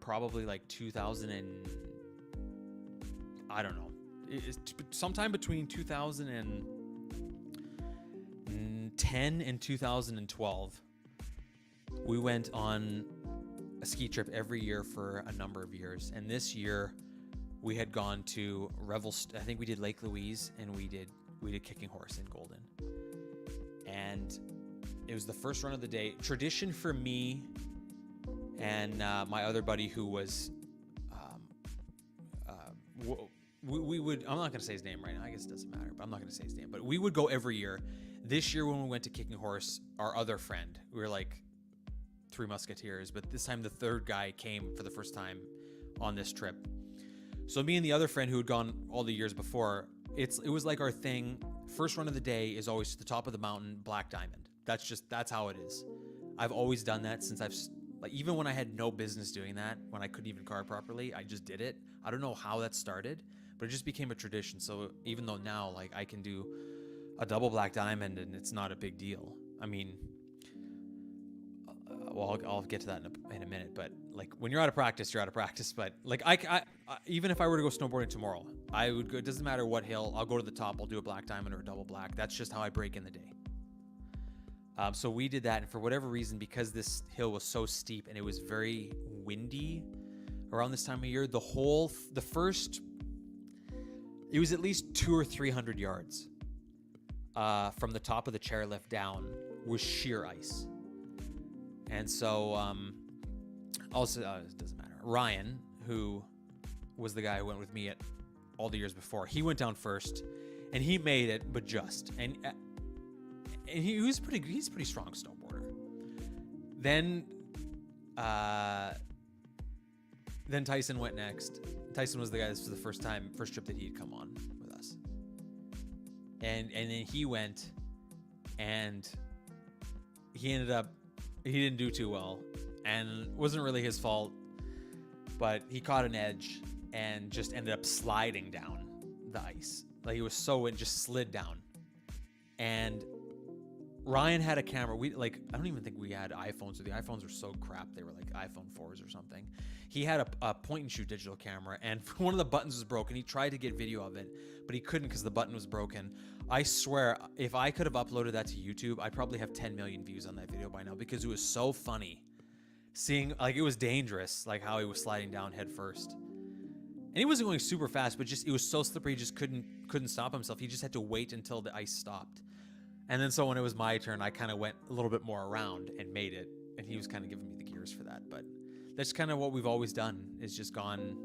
probably like 2000 and I don't know. It's sometime between 2010 and 2012. We went on a ski trip every year for a number of years, and this year we had gone to I think we did Lake Louise, and we did Kicking Horse in Golden, and it was the first run of the day. Tradition for me and my other buddy who was we would, I'm not going to say his name right now, I guess it doesn't matter, but I'm not going to say his name, but we would go every year. This year when we went to Kicking Horse, our other friend, we were like, Three Musketeers, but this time the third guy came for the first time on this trip. So me and the other friend who had gone all the years before, it was like our thing. First run of the day is always to the top of the mountain, Black Diamond. That's how it is. I've always done that since even when I had no business doing that, when I couldn't even carve properly, I just did it. I don't know how that started, but it just became a tradition. So even though now, like, I can do a double Black Diamond and it's not a big deal. I mean, well, I'll get to that in a minute, but like when you're out of practice, you're out of practice. But like I even if I were to go snowboarding tomorrow, I would go, it doesn't matter what hill, I'll go to the top, I'll do a Black Diamond or a double black. That's just how I break in the day. So we did that, and for whatever reason, because this hill was so steep and it was very windy around this time of year, it was at least 200 or 300 yards from the top of the chairlift down was sheer ice. And so, also, it doesn't matter. Ryan, who was the guy who went with me at all the years before, he went down first, and he made it, but just. And he's a pretty strong snowboarder. Then Tyson went next. Tyson was the guy. This was the first trip that he'd come on with us. And then he went, and he didn't do too well, and it wasn't really his fault, but he caught an edge and just ended up sliding down the ice. Like, he was so it just slid down. And Ryan had a camera. I don't even think we had iPhones, so the iPhones were so crap. They were like iPhone 4s or something. He had a point and shoot digital camera, and one of the buttons was broken. He tried to get video of it, but he couldn't because the button was broken. I swear, if I could have uploaded that to YouTube, I'd probably have 10 million views on that video by now, because it was so funny. Seeing, like, it was dangerous, like how he was sliding down head first. And he wasn't going super fast, but just, it was so slippery, he just couldn't stop himself. He just had to wait until the ice stopped. And then so when it was my turn, I kind of went a little bit more around and made it. And he was kind of giving me the gears for that. But that's kind of what we've always done, is just gone,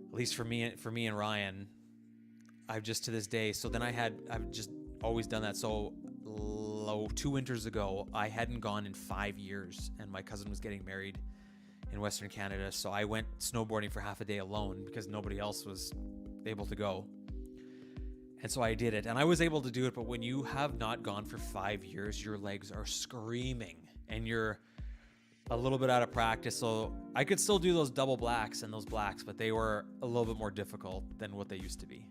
at least for me and Ryan, I've just to this day. So then I've just always done that. So 2 winters ago, I hadn't gone in 5 years, and my cousin was getting married in Western Canada. So I went snowboarding for half a day alone because nobody else was able to go. And so I did it, and I was able to do it. But when you have not gone for 5 years, your legs are screaming and you're a little bit out of practice. So I could still do those double blacks and those blacks, but they were a little bit more difficult than what they used to be.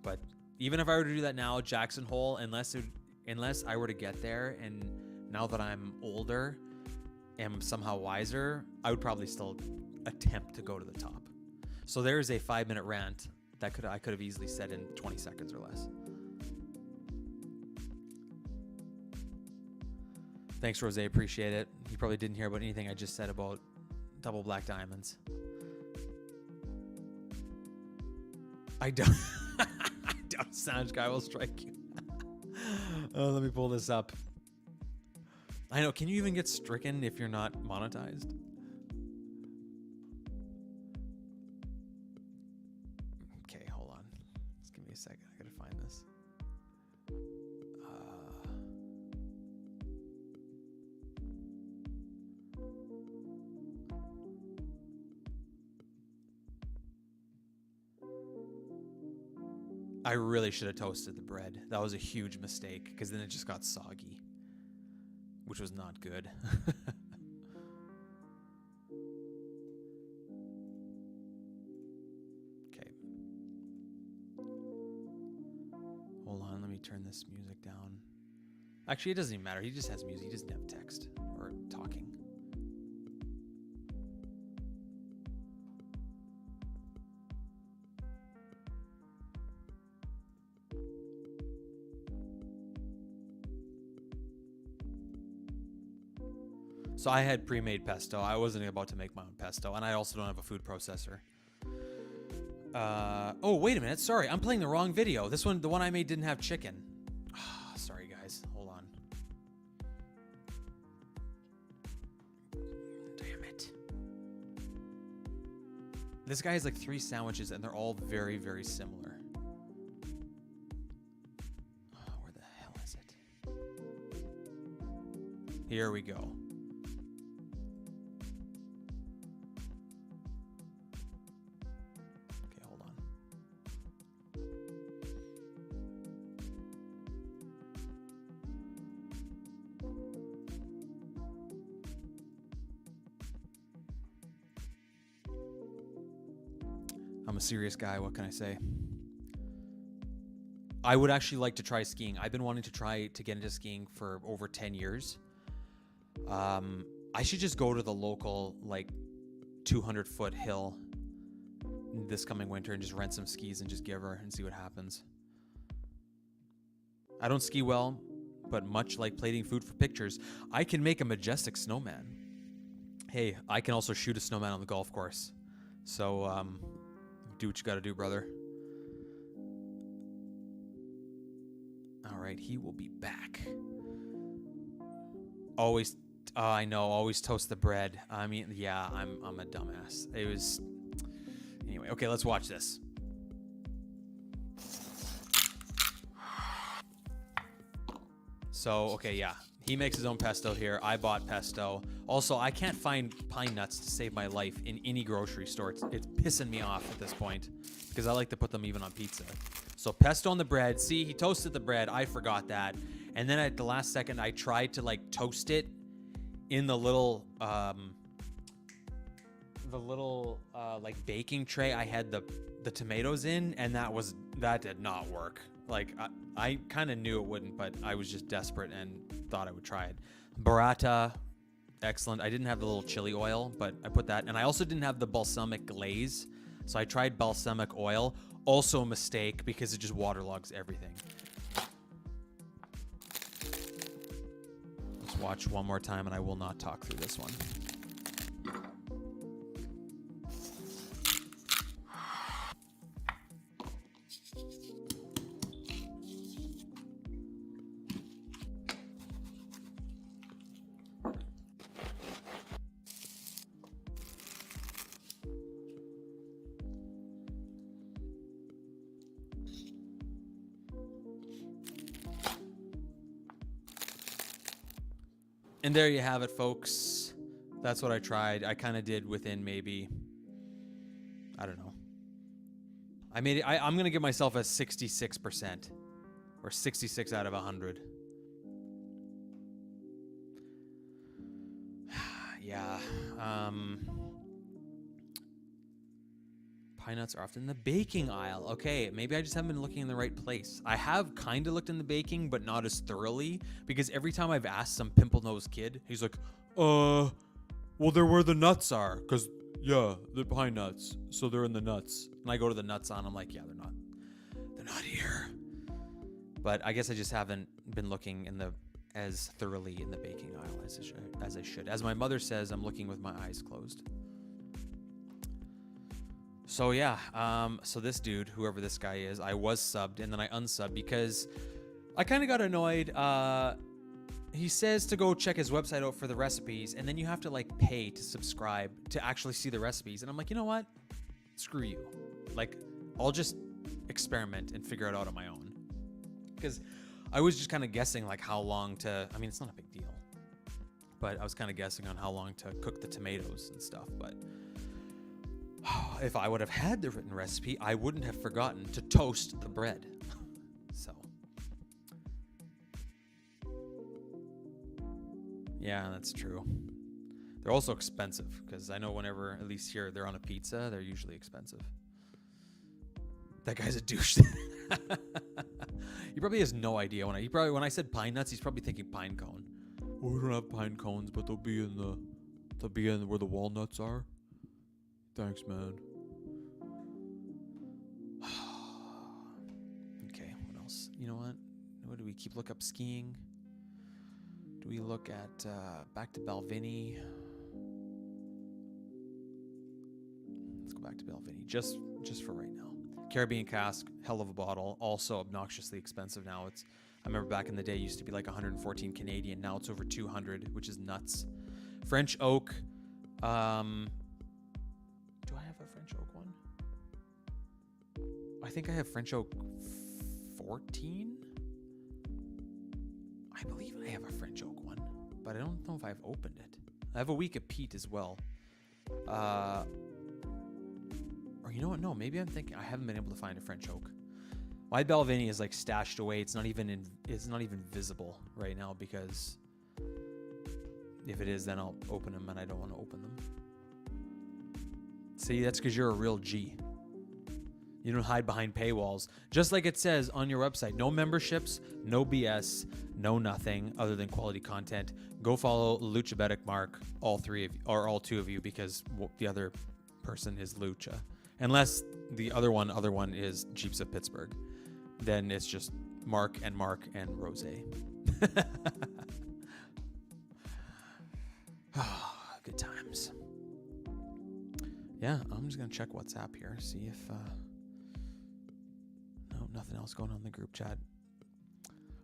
But even if I were to do that now, Jackson Hole, unless I were to get there, and now that I'm older, am somehow wiser, I would probably still attempt to go to the top. So there's a 5-minute rant that I could have easily said in 20 seconds or less. Thanks, Rose. Appreciate it. You probably didn't hear about anything I just said about double black diamonds. I don't. Sound guy will strike you. Oh, let me pull this up. I know. Can you even get stricken if you're not monetized? Okay, hold on. Just give me a second. I gotta find this. I really should have toasted the bread. That was a huge mistake, because then it just got soggy, which was not good. Okay. Hold on, let me turn this music down. Actually, it doesn't even matter. He just has music. He doesn't have text or talking. So I had pre-made pesto. I wasn't about to make my own pesto, and I also don't have a food processor. Oh, wait a minute. Sorry, I'm playing the wrong video. This one, the one I made, didn't have chicken. Sorry, guys. Hold on. Damn it. This guy has like 3 sandwiches, and they're all very, very similar. Where the hell is it? Here we go. I'm a serious guy. What can I say? I would actually like to try skiing. I've been wanting to try to get into skiing for over 10 years. I should just go to the local, like, 200-foot hill this coming winter and just rent some skis and just give her and see what happens. I don't ski well, but much like plating food for pictures, I can make a majestic snowman. Hey, I can also shoot a snowman on the golf course. So, do what you gotta do, brother. All right, he will be back. Always, I know, always toast the bread. I mean, yeah, I'm a dumbass. It was, anyway, okay, let's watch this. So, okay, yeah, he makes his own pesto here. I bought pesto. Also, I can't find pine nuts to save my life in any grocery store. It's pissing me off at this point because I like to put them even on pizza. So pesto on the bread. See, he toasted the bread. I forgot that. And then at the last second, I tried to like toast it in the little like baking tray I had the tomatoes in, and that did not work. Like I kind of knew it wouldn't, but I was just desperate and thought I would try it. Burrata, excellent. I didn't have the little chili oil, but I put that, and I also didn't have the balsamic glaze, so I tried balsamic oil. Also a mistake because it just waterlogs everything. Let's watch one more time, and I will not talk through this one. And there you have it, folks. That's what I tried. I kind of did within maybe, I don't know. I made it. I'm going to give myself a 66% or 66 out of 100. Yeah. Pine nuts are often in the baking aisle. Okay, maybe I just haven't been looking in the right place. I have kind of looked in the baking, but not as thoroughly, because every time I've asked some pimple-nosed kid, he's like, well, they're where the nuts are, because, yeah, they're pine nuts, so they're in the nuts. And I go to the nuts on, I'm like, yeah, they're not here. But I guess I just haven't been looking as thoroughly in the baking aisle as I should. As my mother says, I'm looking with my eyes closed. So yeah, so this dude, whoever this guy is, I was subbed and then I unsubbed because I kind of got annoyed. He says to go check his website out for the recipes, and then you have to like pay to subscribe to actually see the recipes. And I'm like, you know what? Screw you. Like, I'll just experiment and figure it out on my own. Because I was just kind of guessing like how long to, I mean, it's not a big deal, but I was kind of guessing on how long to cook the tomatoes and stuff. But if I would have had the written recipe, I wouldn't have forgotten to toast the bread. So, yeah, that's true. They're also expensive because I know whenever, at least here, they're on a pizza, they're usually expensive. That guy's a douche. He probably has no idea when I said pine nuts, he's probably thinking pine cone. Oh, we don't have pine cones, but they'll be in where the walnuts are. Thanks, man. Okay, what else? You know what? What do we keep? Look up skiing. Do we look at back to Balvenie? Let's go back to Balvenie just for right now. Caribbean cask, hell of a bottle. Also obnoxiously expensive now. I remember back in the day it used to be like 114 Canadian. Now it's over 200, which is nuts. French oak. Do I have a French oak one? I think I have French oak 14. I believe I have a French oak one, but I don't know if I've opened it. I have a week of peat as well. Or you know what? No, maybe I'm thinking I haven't been able to find a French oak. My Balvenie is like stashed away. It's not even visible right now because if it is, then I'll open them, and I don't want to open them. See, that's because you're a real G. You don't hide behind paywalls. Just like it says on your website, no memberships, no BS, no nothing other than quality content. Go follow Luchabetic Mark, all three of you, or all two of you, because the other person is Lucha. Unless the other one is Jeeps of Pittsburgh. Then it's just Mark and Rose. Good times. Yeah, I'm just going to check WhatsApp here, see if... No, nothing else going on in the group chat.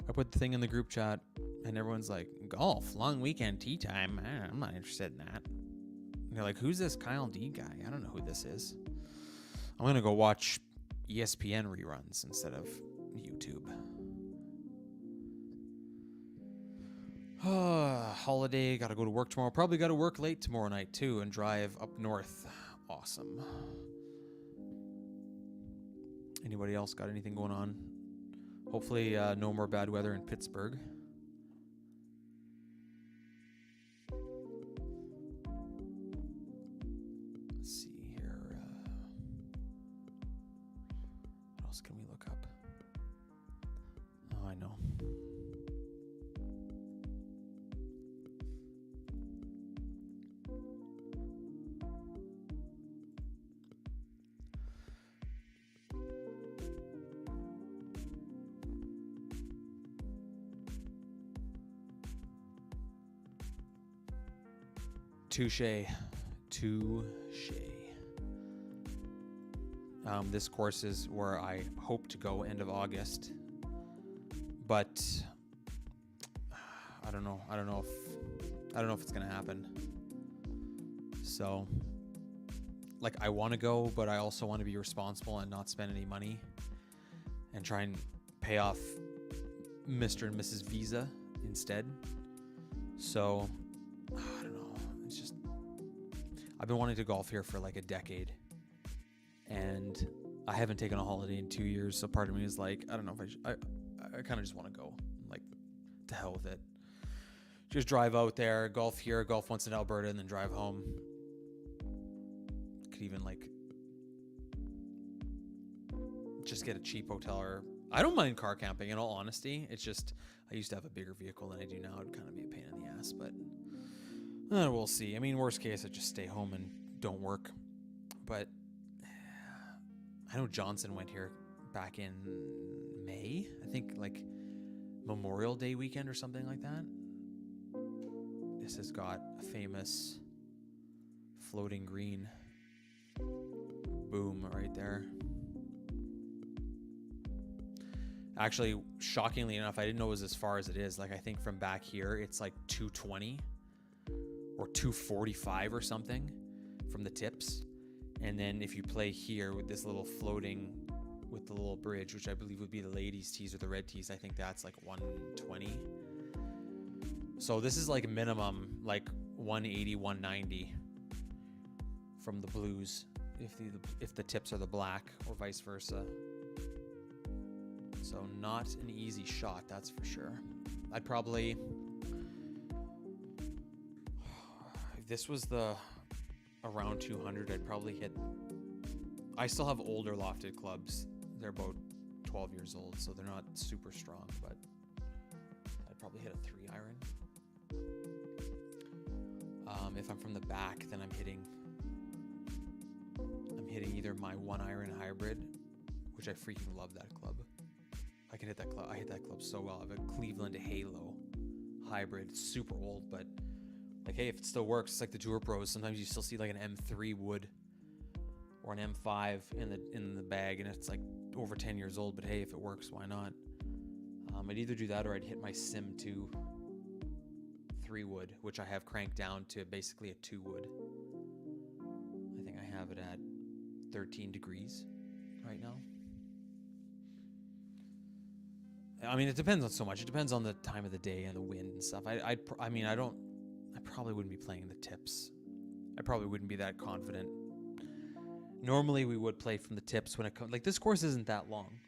I put the thing in the group chat, and everyone's like, golf, long weekend, tea time. I'm not interested in that. And they're like, who's this Kyle D guy? I don't know who this is. I'm going to go watch ESPN reruns instead of YouTube. Holiday, got to go to work tomorrow. Probably got to work late tomorrow night, too, and drive up north. Awesome. Anybody else got anything going on? Hopefully no more bad weather in Pittsburgh. Let's see here. What else can we look up? Oh, I know. Touche. This course is where I hope to go end of August, but I don't know if it's gonna happen. So, like, I want to go, but I also want to be responsible and not spend any money, and try and pay off Mr. and Mrs. Visa instead. So, I don't know. It's just, I've been wanting to golf here for like a decade, and I haven't taken a holiday in 2 years. So part of me is like, I don't know if I kind of just want to go, like, to hell with it. Just drive out there, golf here, golf once in Alberta, and then drive home. Could even like just get a cheap hotel, or I don't mind car camping in all honesty. It's just, I used to have a bigger vehicle than I do now. It'd kind of be a pain in the ass, but we'll see. I mean, worst case, I just stay home and don't work. But I know Johnson went here back in May. I think like Memorial Day weekend or something like that. This has got a famous floating green. Boom, right there. Actually, shockingly enough, I didn't know it was as far as it is. Like, I think from back here, it's like 220 or 245 or something from the tips. And then if you play here with this little floating, with the little bridge, which I believe would be the ladies' tees or the red tees, I think that's like 120. So this is like minimum like 180, 190 from the blues, if the tips are the black, or vice versa. So not an easy shot, that's for sure. I'd probably, if this was the around 200, I'd probably hit, I still have older lofted clubs. They're about 12 years old, so they're not super strong, but I'd probably hit a 3-iron. If I'm from the back, then I'm hitting either my 1-iron hybrid, which I freaking love that club. I can hit that club. I hit that club so well. I have a Cleveland Halo hybrid, super old, but like, hey, if it still works, it's like the Tour Pros. Sometimes you still see like an M3 wood or an M5 in the bag, and it's like over 10 years old. But hey, if it works, why not? I'd either do that or I'd hit my Sim 2 3 wood, which I have cranked down to basically a 2 wood. I think I have it at 13 degrees right now. I mean, it depends on so much. It depends on the time of the day and the wind and stuff. I probably wouldn't be playing the tips. I probably wouldn't be that confident. Normally we would play from the tips when it comes, like, this course isn't that long.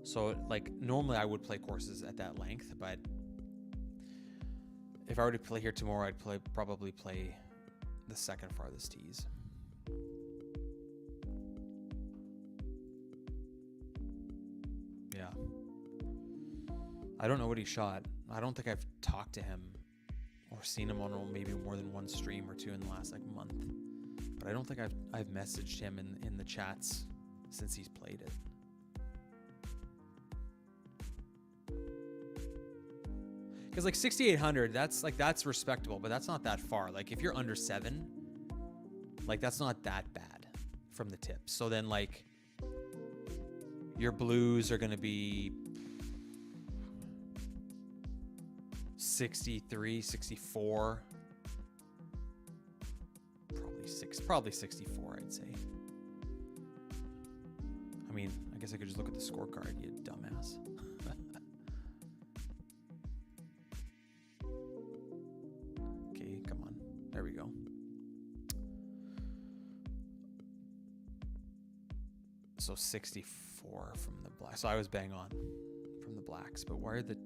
So like normally I would play courses at that length, but if I were to play here tomorrow, I'd probably play the second farthest tees. I don't know what he shot. I don't think I've talked to him or seen him on maybe more than one stream or two in the last like month. But I don't think I've messaged him in the chats since he's played it. Because like 6,800, that's respectable, but that's not that far. Like if you're under 7, like that's not that bad from the tips. So then like your blues are gonna be 63, 64, probably 64, I'd say. I mean, I guess I could just look at the scorecard, you dumbass. Okay, come on. There we go. So 64 from the black. So I was bang on from the blacks, but why are the...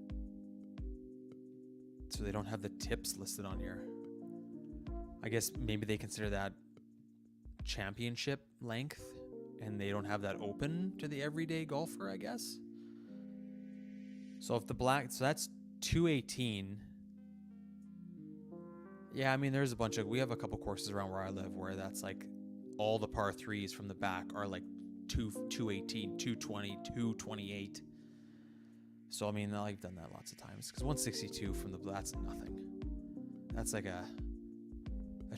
So they don't have the tips listed on here. I guess maybe they consider that championship length and they don't have that open to the everyday golfer, I guess. So if the black, so that's 218. Yeah, I mean, there's a bunch of, we have a couple courses around where I live where that's like all the par threes from the back are like 218, 220, 228. So, I mean, I've done that lots of times because 162 from the, that's nothing. That's like a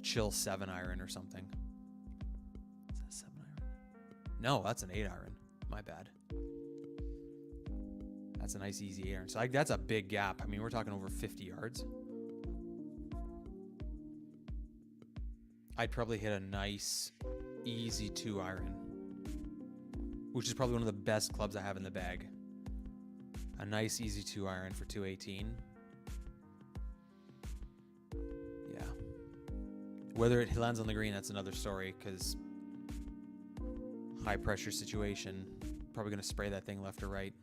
chill 7-iron or something. Is that a 7-iron? No, that's an 8-iron. My bad. That's a nice easy 8-iron. So that's a big gap. I mean, we're talking over 50 yards. I'd probably hit a nice easy 2-iron, which is probably one of the best clubs I have in the bag. A nice easy 2-iron for 218. Yeah. Whether it lands on the green, that's another story, because high pressure situation, probably going to spray that thing left or right.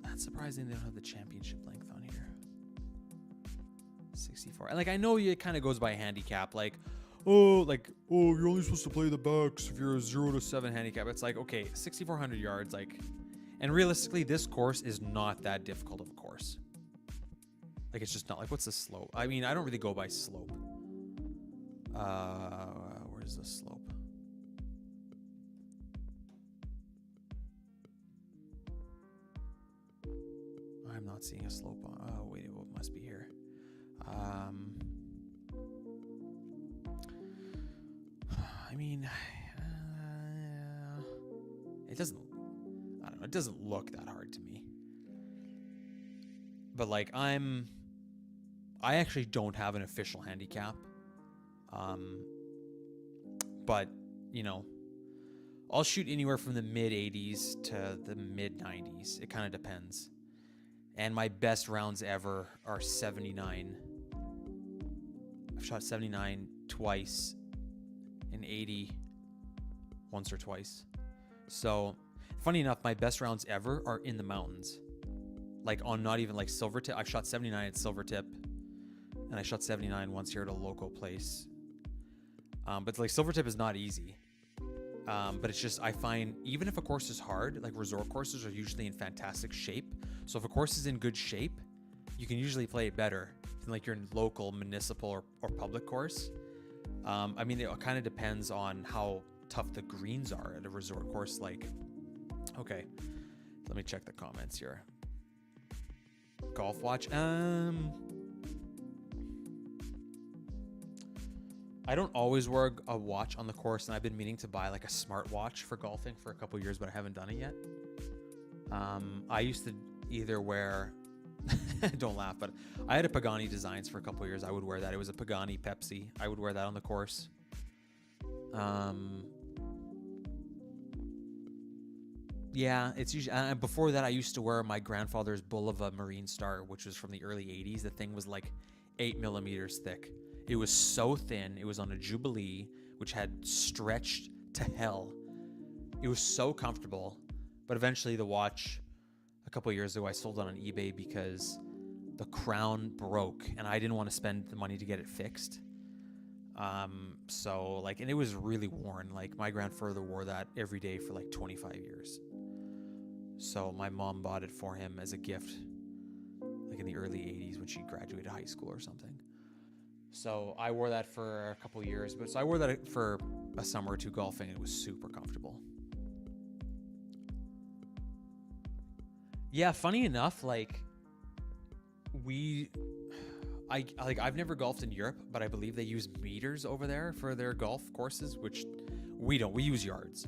That's surprising they don't have the championship length on here. 64. And like, I know it kind of goes by handicap, like, oh, you're only supposed to play the backs if you're a 0 to 7 handicap. It's like, okay, 6,400 yards, like, and realistically, this course is not that difficult of a course. Like, it's just not, like, what's the slope? I mean, I don't really go by slope. Where's the slope? I'm not seeing a slope on, oh, wait, it must be here. I mean, it doesn't, I don't know, it doesn't look that hard to me. But like, I actually don't have an official handicap. But, you know, I'll shoot anywhere from the mid 80s to the mid 90s. It kind of depends. And my best rounds ever are 79. I've shot 79 twice and 80 once or twice. So, funny enough, my best rounds ever are in the mountains. Like on not even like Silvertip. I've shot 79 at Silvertip, and I shot 79 once here at a local place. But like Silvertip is not easy. But it's just, I find even if a course is hard, like resort courses are usually in fantastic shape. So if a course is in good shape, you can usually play it better than like your local municipal or public course. I mean, it kind of depends on how tough the greens are at a resort course. Like, okay, let me check the comments here. Golf Watch. I don't always wear a watch on the course, and I've been meaning to buy like a smart watch for golfing for a couple years, but I haven't done it yet. I used to either wear, don't laugh, but I had a Pagani Designs for a couple years. I would wear that. It was a Pagani Pepsi. I would wear that on the course. Yeah, it's usually, before that I used to wear my grandfather's Bulova Marine Star, which was from the early 80s. The thing was like 8 millimeters thick. It was so thin. It was on a Jubilee, which had stretched to hell. It was so comfortable. But eventually the watch, a couple of years ago, I sold it on eBay because the crown broke and I didn't want to spend the money to get it fixed. So like, and it was really worn. Like my grandfather wore that every day for like 25 years. So my mom bought it for him as a gift, like in the early 80s when she graduated high school or something. So I wore that for a couple years, but so I wore that for a summer or two golfing, and it was super comfortable. Yeah, funny enough, like I've never golfed in Europe, but I believe they use meters over there for their golf courses, which we don't. We use yards.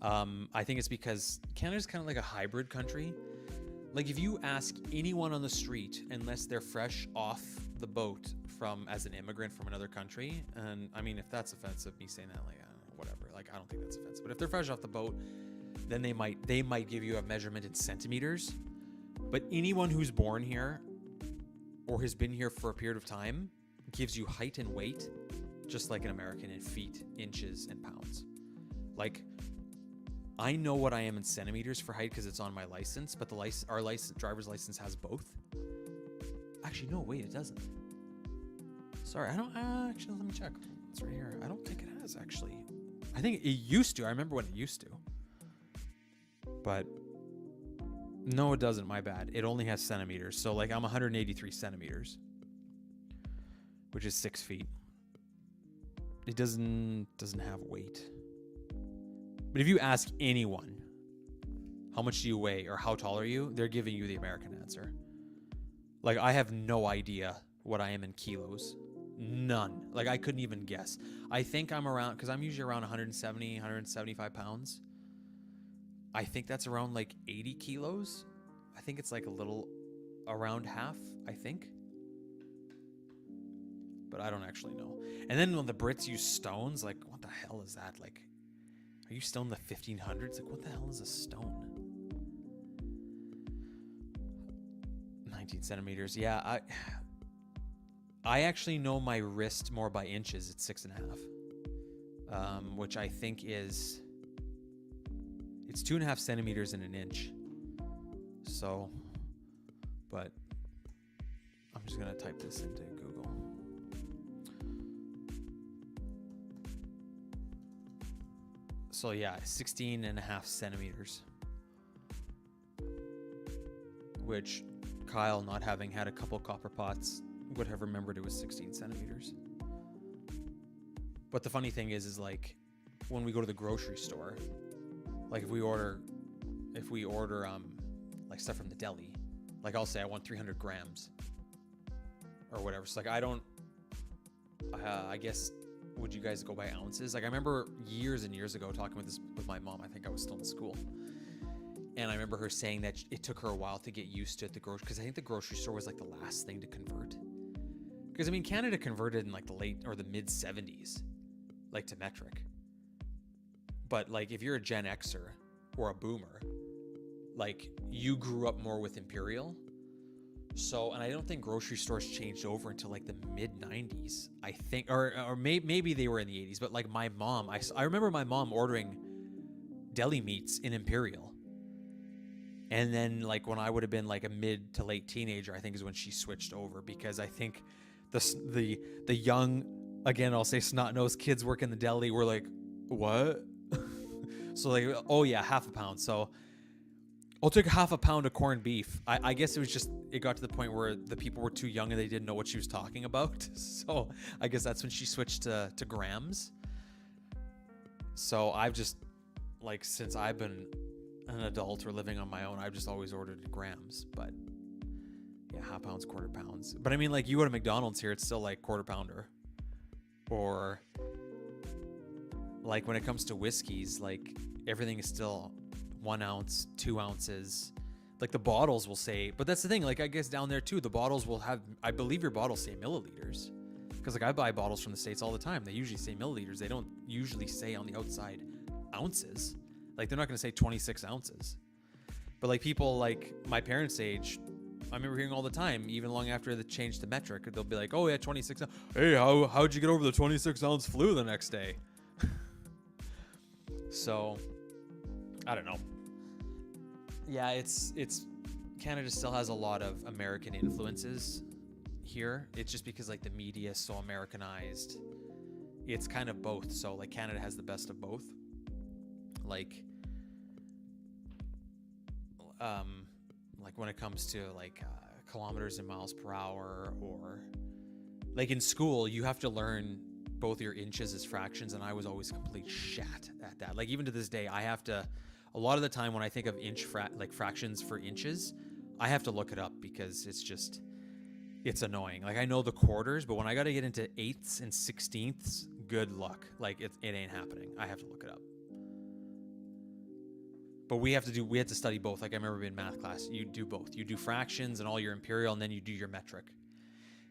I think it's because Canada's kind of like a hybrid country. Like if you ask anyone on the street, unless they're fresh off the boat as an immigrant from another country, and I mean, if that's offensive, me saying that, like, I don't know, whatever. Like, I don't think that's offensive. But if they're fresh off the boat, then they might give you a measurement in centimeters. But anyone who's born here or has been here for a period of time gives you height and weight, just like an American, in feet, inches, and pounds. Like, I know what I am in centimeters for height because it's on my license, but our driver's license has both. Actually, no, wait, it doesn't. Sorry, I don't. Actually, let me check. It's right here. I don't think it has, actually. I think it used to. I remember when it used to. But no, it doesn't. My bad. It only has centimeters. So, like, I'm 183 centimeters, which is 6 feet. It doesn't have weight. But if you ask anyone, how much do you weigh or how tall are you, they're giving you the American answer. Like, I have no idea what I am in kilos. None. Like, I couldn't even guess. I think I'm around, because I'm usually around 170, 175 pounds. I think that's around like 80 kilos. I think it's like a little around half, I think. But I don't actually know. And then when the Brits use stones, like, what the hell is that? Like, are you still in the 1500s? Like, what the hell is a stone? 19 centimeters. Yeah, I actually know my wrist more by inches. It's 6.5, which I think it's 2.5 centimeters in an inch. So, but I'm just gonna type this into Google. So yeah, 16.5 centimeters, which Kyle, not having had a couple copper pots, would have remembered it was 16 centimeters. But the funny thing is like when we go to the grocery store, like if we order like stuff from the deli, like I'll say I want 300 grams or whatever. So like I guess, would you guys go by ounces? Like I remember years and years ago talking with my mom. I think I was still in school. And I remember her saying that it took her a while to get used to it, because I think the grocery store was like the last thing to convert. Because I mean, Canada converted in like the late or the mid 70s, like to metric. But like if you're a Gen Xer or a boomer, like you grew up more with imperial. So, and I don't think grocery stores changed over until like the mid 90s, I think, or maybe they were in the 80s. But like my mom, I remember my mom ordering deli meats in imperial. And then like when I would have been like a mid to late teenager, I think is when she switched over, because I think the young, again, I'll say snot-nosed kids working the deli were like, what? So like, oh yeah, half a pound. So I'll take half a pound of corned beef. I guess it got to the point where the people were too young and they didn't know what she was talking about. So I guess that's when she switched to grams. So I've just, like, since I've been an adult or living on my own, I've just always ordered grams. But yeah, half pounds, quarter pounds. But I mean, like, you go to McDonald's here, it's still like quarter pounder. Or like when it comes to whiskeys, like everything is still 1 ounce, 2 ounces. Like the bottles will say, but that's the thing, like I guess down there too, the bottles will have, I believe your bottles say milliliters. Because like I buy bottles from the States all the time. They usually say milliliters. They don't usually say on the outside ounces. Like they're not going to say 26 ounces. But like people like my parents' age, I remember hearing all the time, even long after the change to metric, they'll be like, oh yeah, 26 ounce. Hey, how'd you get over the 26 ounce flu the next day? So, I don't know. Yeah, it's Canada still has a lot of American influences here. It's just because like the media is so Americanized. It's kind of both. So like Canada has the best of both. Like like when it comes to like kilometers and miles per hour, or like in school, you have to learn both your inches as fractions, and I was always complete shat at that. Like even to this day, I have to, a lot of the time when I think of like fractions for inches, I have to look it up because it's annoying. Like I know the quarters, but when I got to get into eighths and sixteenths, good luck. Like it ain't happening. I have to look it up. But we had to study both. Like I remember in math class, you do both. You do fractions and all your imperial, and then you do your metric.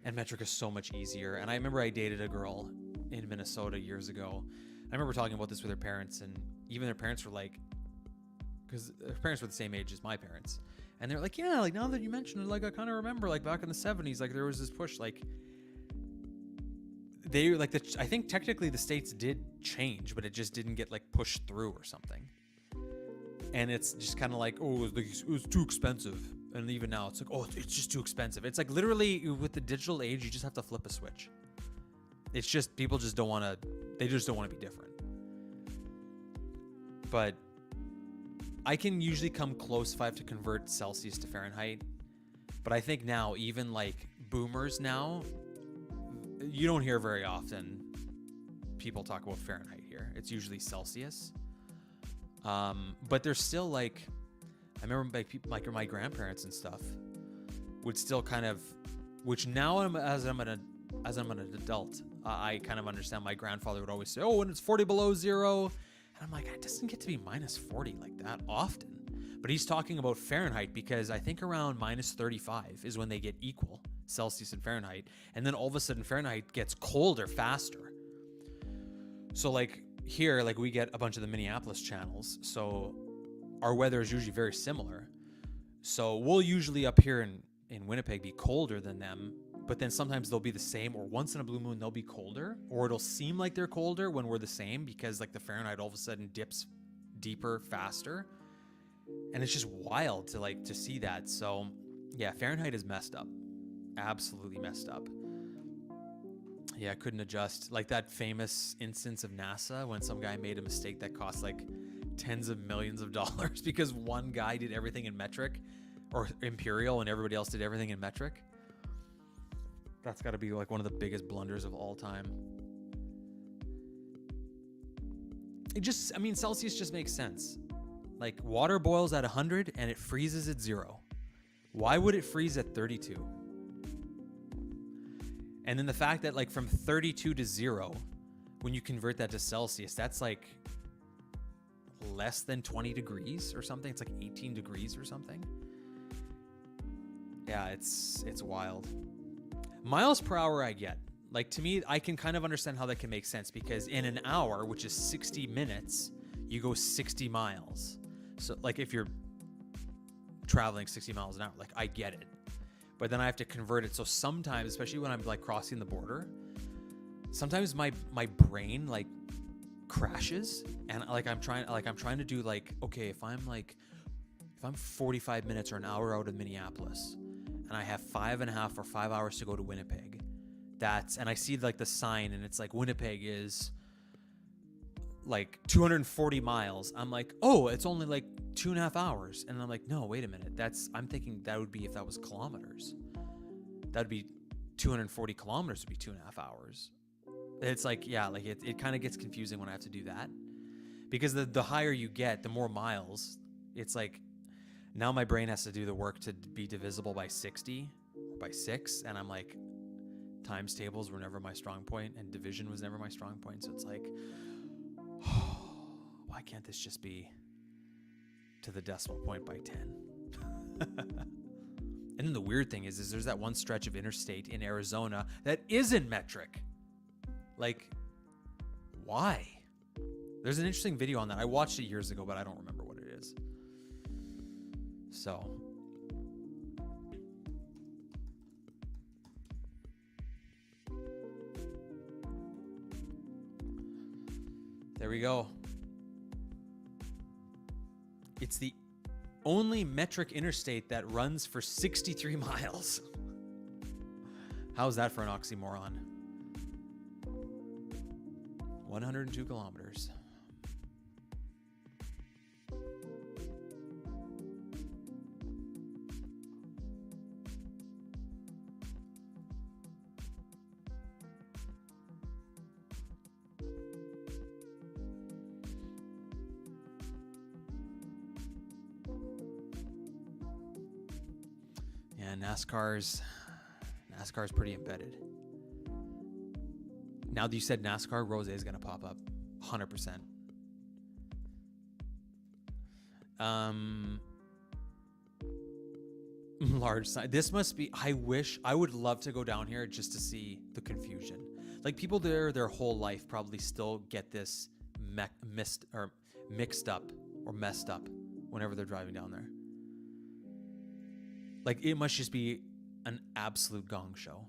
And metric is so much easier. And I remember I dated a girl in Minnesota years ago. I remember talking about this with her parents, and even their parents were like, because her parents were the same age as my parents. And they're like, yeah, like now that you mentioned it, like I kind of remember like back in the 70s, like there was this push, like they like I think technically the states did change, but it just didn't get like pushed through or something. And it's just kind of like, oh, it was too expensive. And even now it's like, oh, it's just too expensive. It's like literally with the digital age, you just have to flip a switch. It's just, people just don't want to, they just don't want to be different. But I can usually come close if I have to convert Celsius to Fahrenheit. But I think now, even like boomers now, you don't hear very often people talk about Fahrenheit here. It's usually Celsius. But there's still like, I remember like people, like my grandparents and stuff would still kind of, which now as I'm an adult, I kind of understand. My grandfather would always say, oh, when it's 40 below zero. And I'm like, it doesn't get to be minus 40 like that often. But he's talking about Fahrenheit because I think around minus 35 is when they get equal, Celsius and Fahrenheit. And then all of a sudden Fahrenheit gets colder faster. So like here, like we get a bunch of the Minneapolis channels. So our weather is usually very similar. So we'll usually up here in Winnipeg be colder than them. But then sometimes they'll be the same, or once in a blue moon, they'll be colder, or it'll seem like they're colder when we're the same because like the Fahrenheit all of a sudden dips deeper, faster. And it's just wild to see that. So yeah, Fahrenheit is messed up. Absolutely messed up. Yeah, I couldn't adjust. Like that famous instance of NASA when some guy made a mistake that cost like tens of millions of dollars because one guy did everything in metric or imperial and everybody else did everything in metric. That's got to be like one of the biggest blunders of all time. Celsius just makes sense. Like water boils at 100 and it freezes at 0. Why would it freeze at 32? And then the fact that like from 32 to 0, when you convert that to Celsius, that's like less than 20 degrees or something. It's like 18 degrees or something. Yeah, it's wild. Miles per hour I get. Like to me, I can kind of understand how that can make sense because in an hour, which is 60 minutes, you go 60 miles. So like if you're traveling 60 miles an hour, like I get it. But then I have to convert it. So sometimes, especially when I'm like crossing the border, sometimes my brain like crashes and like I'm trying to do like, okay, if I'm 45 minutes or an hour out of Minneapolis, and I have 5.5 or 5 hours to go to Winnipeg. And I see like the sign and it's like Winnipeg is like 240 miles. I'm like, oh, it's only like 2.5 hours. And I'm like, no, wait a minute. I'm thinking that would be if that was kilometers. That'd be 240 kilometers would be 2.5 hours. It's like, yeah, like it kind of gets confusing when I have to do that because the higher you get, the more miles. It's like, now my brain has to do the work to be divisible by 60 or by 6. And I'm like, times tables were never my strong point and division was never my strong point. So it's like, oh, why can't this just be to the decimal point by 10? And then the weird thing is there's that one stretch of interstate in Arizona that isn't metric. Like, why? There's an interesting video on that. I watched it years ago, but I don't remember what it is. So there we go. It's the only metric interstate that runs for 63 miles. How's that for an oxymoron? 102 kilometers. Yeah, NASCAR's pretty embedded. Now that you said NASCAR, rosé is gonna pop up, 100%. Large sign. This must be. I would love to go down here just to see the confusion. Like, people there, their whole life probably still get this mixed up or messed up whenever they're driving down there. Like, it must just be an absolute gong show.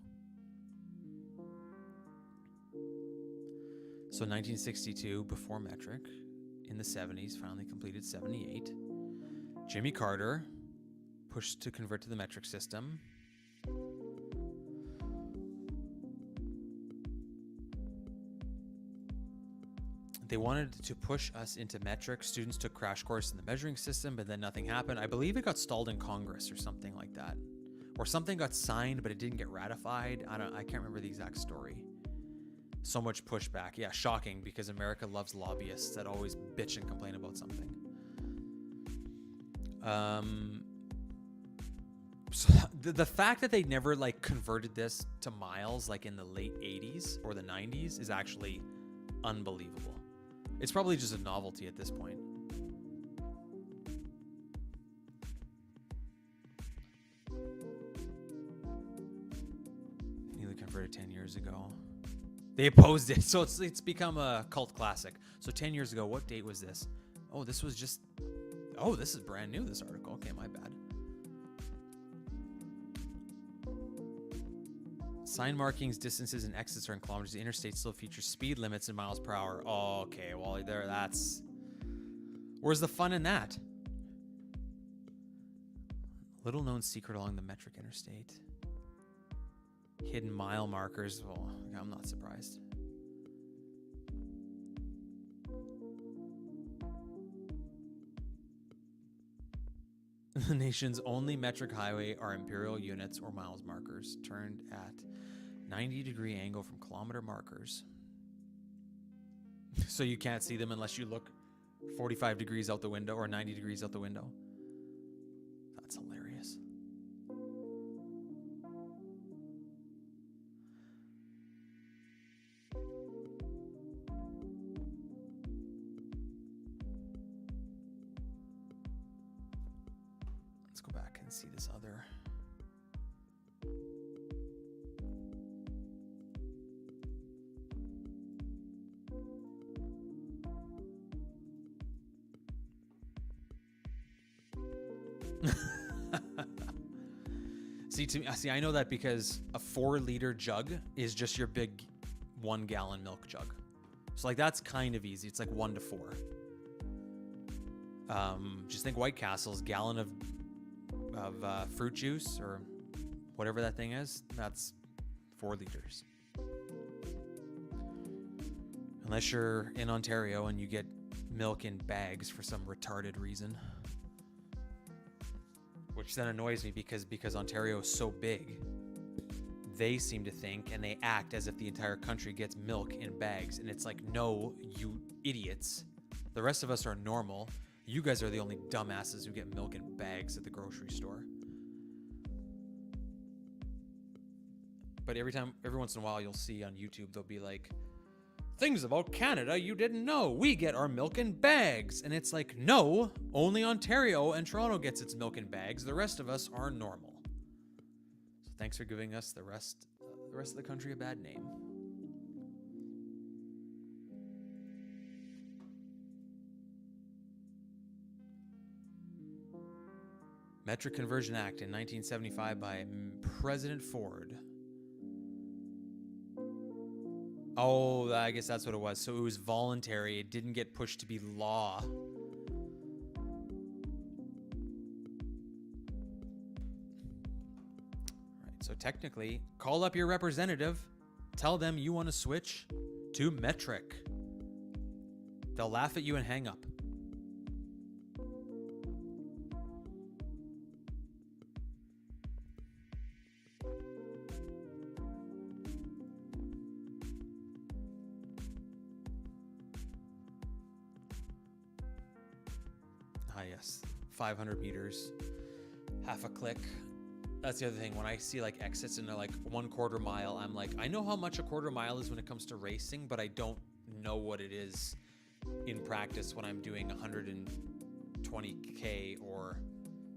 So 1962, before metric. In the 70s, finally completed 78. Jimmy Carter pushed to convert to the metric system. They wanted to push us into metric. Students took crash course in the measuring system, but then nothing happened. I believe it got stalled in Congress or something like that. Or something got signed, but it didn't get ratified. I can't remember the exact story. So much pushback. Yeah, shocking, because America loves lobbyists that always bitch and complain about something. So the fact that they never like converted this to miles like in the late 80s or the 90s is actually unbelievable. It's probably just a novelty at this point. Nearly converted 10 years ago. They opposed it, so it's become a cult classic. So 10 years ago, what date was this? Oh, this was just... Oh, this is brand new, this article. Okay, my bad. Sign markings, distances, and exits are in kilometers. The interstate still features speed limits in miles per hour. Oh, okay, well, there, that's... Where's the fun in that? Little known secret along the metric interstate. Hidden mile markers. Well, I'm not surprised. The nation's only metric highway are imperial units or miles markers, turned at 90-degree angle from kilometer markers. So you can't see them unless you look 45 degrees out the window or 90 degrees out the window. That's hilarious. Let's go back and see this other. See, I know that because a 4-liter jug is just your big 1-gallon milk jug. So like that's kind of easy. It's like 1 to 4. Just think White Castle's gallon of fruit juice or whatever that thing is. That's 4 liters. Unless you're in Ontario and you get milk in bags for some retarded reason. Which then annoys me because Ontario is so big, they seem to think and they act as if the entire country gets milk in bags. And it's like, no, you idiots. The rest of us are normal. You guys are the only dumbasses who get milk in bags at the grocery store. But every once in a while, you'll see on YouTube, they'll be like, things about Canada you didn't know. We get our milk in bags. And it's like, no, only Ontario and Toronto gets its milk in bags. The rest of us are normal. So thanks for giving us the rest of the country a bad name. Metric Conversion Act in 1975 by President Ford. Oh, I guess that's what it was. So it was voluntary. It didn't get pushed to be law. Right. So technically, call up your representative. Tell them you want to switch to metric. They'll laugh at you and hang up. Ah, yes. 500 meters, half a click. That's the other thing. When I see like exits and they're like 1/4 mile, I'm like, I know how much a 1/4 mile is when it comes to racing, but I don't know what it is in practice when I'm doing 120K or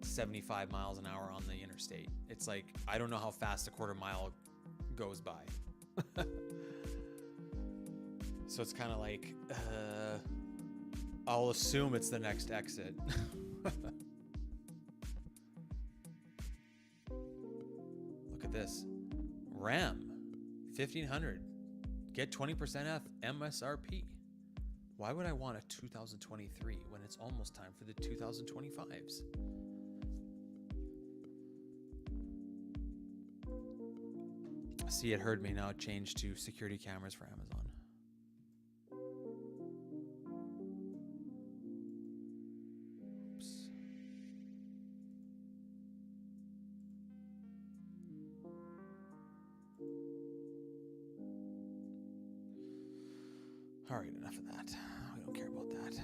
75 miles an hour on the interstate. It's like, I don't know how fast a 1/4 mile goes by. So it's kind of like, I'll assume it's the next exit. Look at this. Ram 1500. Get 20% off MSRP. Why would I want a 2023 when it's almost time for the 2025s? See It Heard Me now changed to security cameras for Amazon. Oops. All right, enough of that. We don't care about that.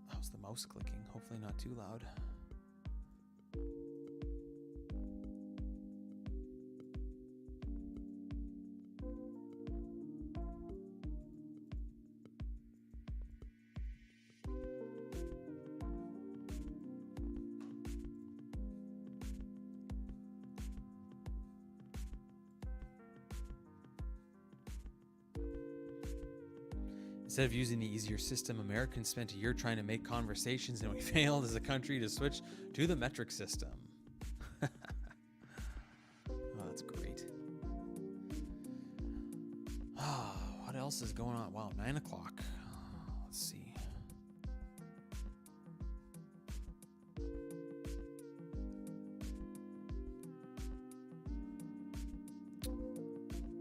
How's the mouse clicking? Hopefully not too loud. Instead of using the easier system, Americans spent a year trying to make conversations, and we failed as a country to switch to the metric system. Oh, that's great. What else is going on? Wow, 9 o'clock. Let's see.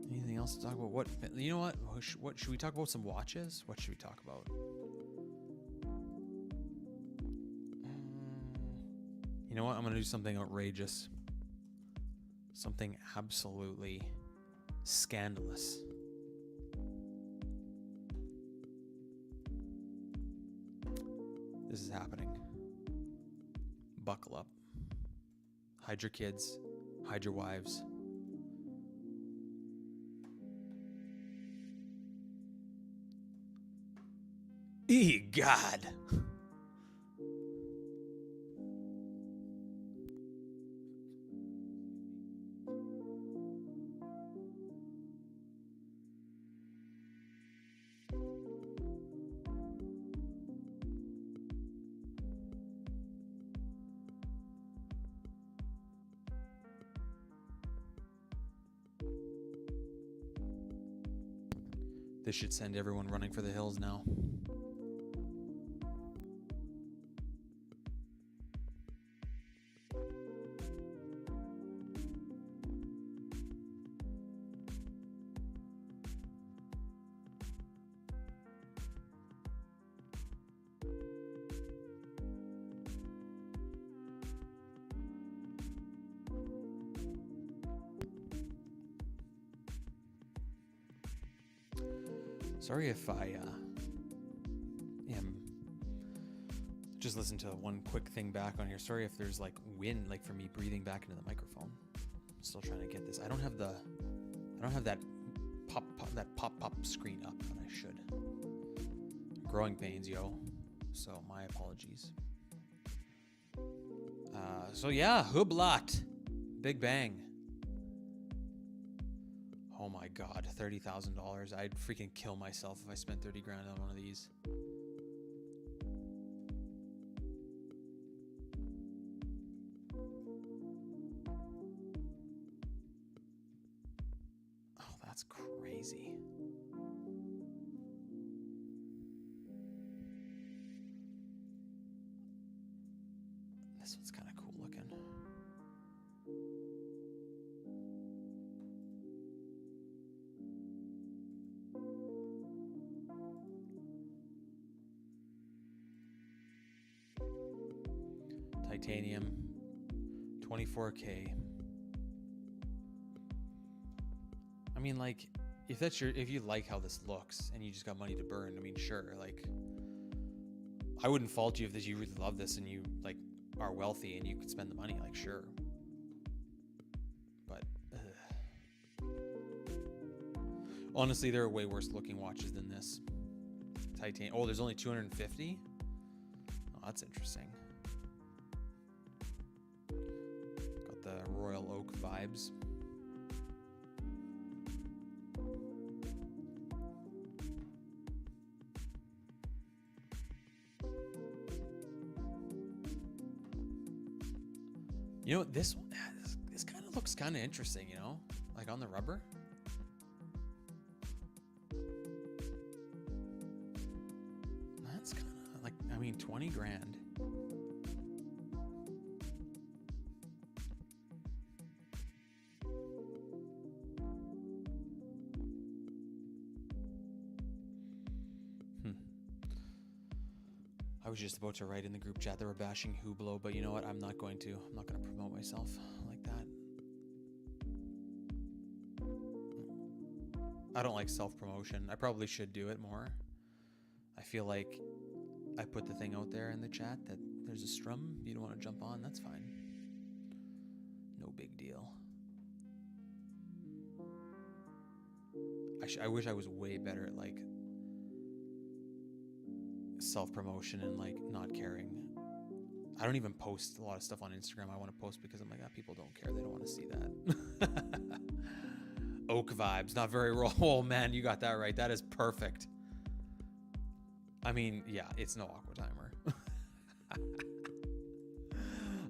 Anything else to talk about? What, you know what? What should we talk about? Some watches? What should we talk about? You know what? I'm going to do something outrageous. Something absolutely scandalous. This is happening. Buckle up. Hide your kids. Hide your wives. God. This should send everyone running for the hills now. Sorry if I am just listen to one quick thing back on here. Sorry if there's like wind, like for me breathing back into the microphone. I'm still trying to get this. I don't have that pop screen up, and I should. Growing pains, yo. So my apologies. So yeah, Hublot, Big Bang. Oh my God, $30,000. I'd freaking kill myself if I spent 30 grand on one of these. Oh, that's crazy. This one's kind of cool looking. Titanium, 24K. I mean, like, if you like how this looks and you just got money to burn, I mean, sure, like, I wouldn't fault you if you really love this and you like are wealthy and you could spend the money, like, sure. But honestly, there are way worse looking watches than this. Titanium. Oh, there's only 250? Oh, that's interesting. Got the Royal Oak vibes. You know, this kind of looks kind of interesting, you know? Like on the rubber. That's kind of like, I mean, 20 grand. I was just about to write in the group chat that we're bashing Hublot, but you know what? I'm not going to. I'm not going to promote myself like that. I don't like self-promotion. I probably should do it more. I feel like I put the thing out there in the chat that there's a strum. You don't want to jump on, that's fine. No big deal. I wish I was way better at like self-promotion and like not caring. I don't even post a lot of stuff on Instagram. I want to post because I'm like, people don't care. They don't want to see that. Oak vibes, not very raw. Oh man, you got that right. That is perfect. I mean, yeah, it's no Aqua Timer.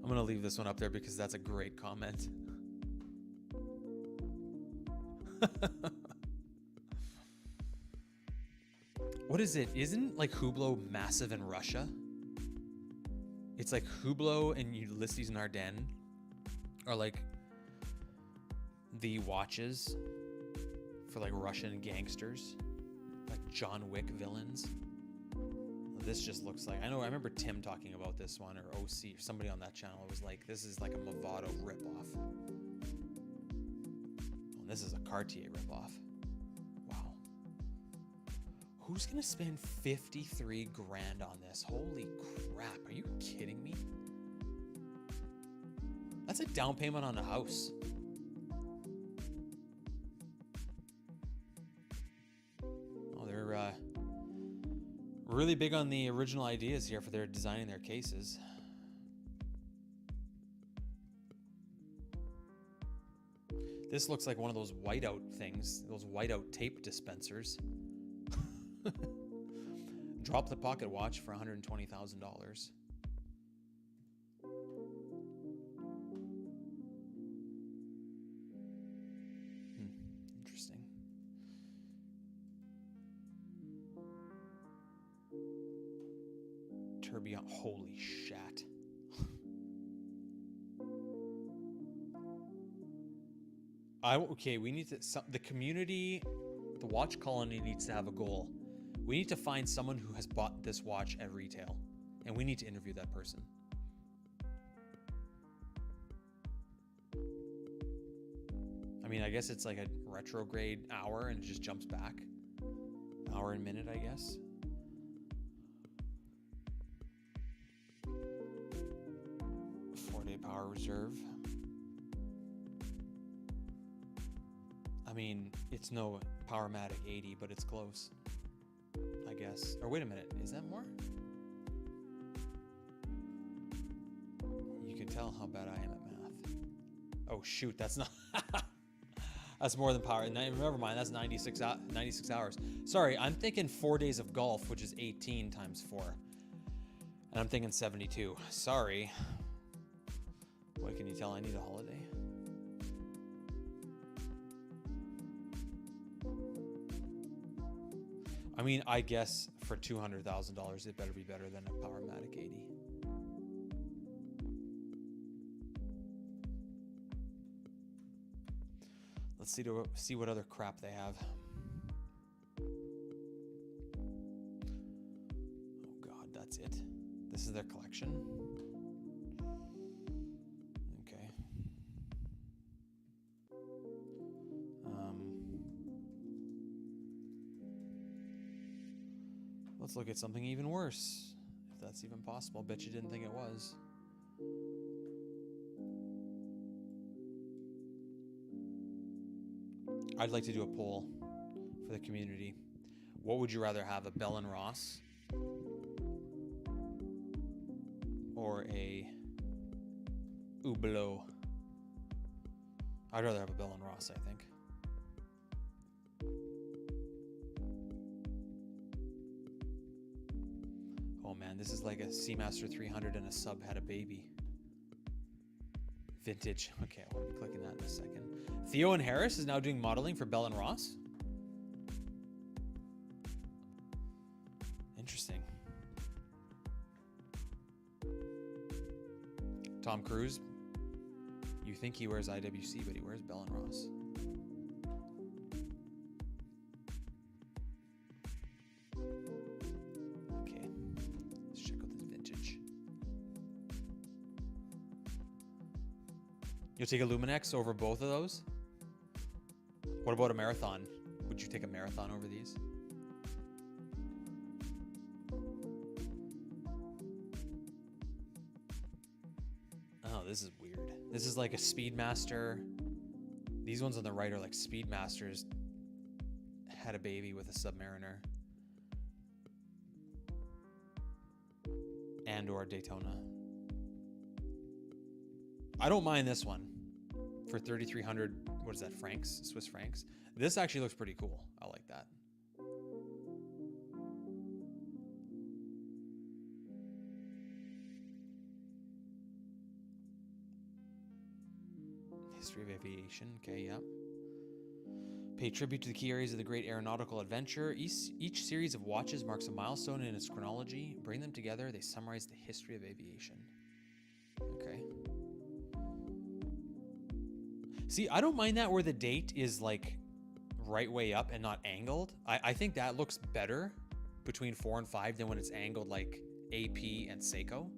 I'm gonna leave this one up there because that's a great comment. What is it? Isn't like Hublot massive in Russia? It's like Hublot and Ulysses and Ardennes are like the watches for like Russian gangsters, like John Wick villains. This just looks like, I remember Tim talking about this one, or OC, or somebody on that channel. It was like, this is like a Movado ripoff. Oh, this is a Cartier ripoff. Wow. Who's gonna spend 53 grand on this? Holy crap, are you kidding me? That's a down payment on a house. Oh, they're really big on the original ideas here for their designing their cases. This looks like one of those whiteout things, those whiteout tape dispensers. Drop the pocket watch for $120,000. Interesting. Tourbillon, holy shat. Okay, we need to, the community, the watch colony needs to have a goal. We need to find someone who has bought this watch at retail, and we need to interview that person. I mean, I guess it's like a retrograde hour and it just jumps back. Hour and minute, I guess. Power reserve. I mean, it's no Powermatic 80, but it's close, I guess. Or wait a minute, is that more? You can tell how bad I am at math. Oh shoot, that's not. That's more than power. Never mind, that's 96 hours. Sorry, I'm thinking 4 days of golf, which is 18 times 4. And I'm thinking 72. Sorry. What can you tell? I need a holiday. I mean, I guess for $200,000, it better be better than a Powermatic 80. Let's see what other crap they have. Oh God, that's it. This is their collection. Let's look at something even worse, if that's even possible. Bet you didn't think it was. I'd like to do a poll for the community. What would you rather have, a Bell and Ross or a Hublot? I'd rather have a Bell and Ross, I think. Oh man, this is like a Seamaster 300 and a sub had a baby. Vintage. Okay, I'll be clicking that in a second. Theo and Harris is now doing modeling for Bell and Ross. Interesting. Tom Cruise. You think he wears IWC, but he wears Bell and Ross. Okay, let's check out this vintage. You'll take a Luminex over both of those? What about a Marathon? Would you take a Marathon over these? Oh, this is weird. This is like a Speedmaster. These ones on the right are like Speedmasters had a baby with a Submariner. And or Daytona. I don't mind this one for 3,300. What is that, francs? Swiss francs. This actually looks pretty cool. I like that. History of aviation. Okay, yeah. Pay tribute to the key areas of the great aeronautical adventure. Each series of watches marks a milestone in its chronology. Bring them together. They summarize the history of aviation. Okay. See, I don't mind that where the date is like right way up and not angled. I think that looks better between 4 and 5 than when it's angled like AP and Seiko.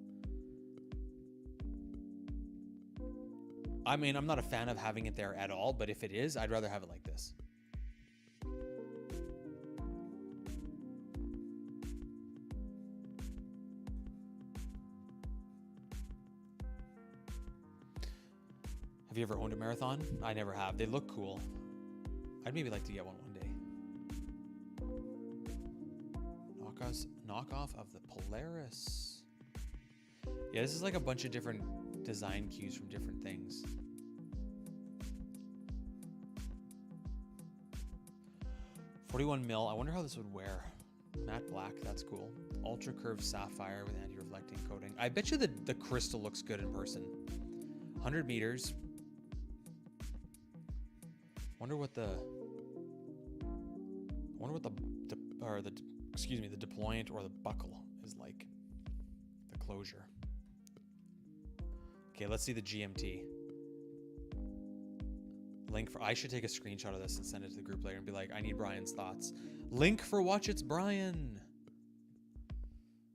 I mean, I'm not a fan of having it there at all, but if it is, I'd rather have it like this. Have you ever owned a Marathon? I never have. They look cool. I'd maybe like to get one day. Knockoff of the Polaris. Yeah, this is like a bunch of different design cues from different things. .41 mil. I wonder how this would wear. Matte black. That's cool. Ultra curved sapphire with anti-reflecting coating. I bet you the crystal looks good in person. 100 meters. Wonder what the deployant or the buckle is like. The closure. Okay, let's see the GMT. Link for, I should take a screenshot of this and send it to the group later and be like, I need Brian's thoughts. Link for Watch It's Brian.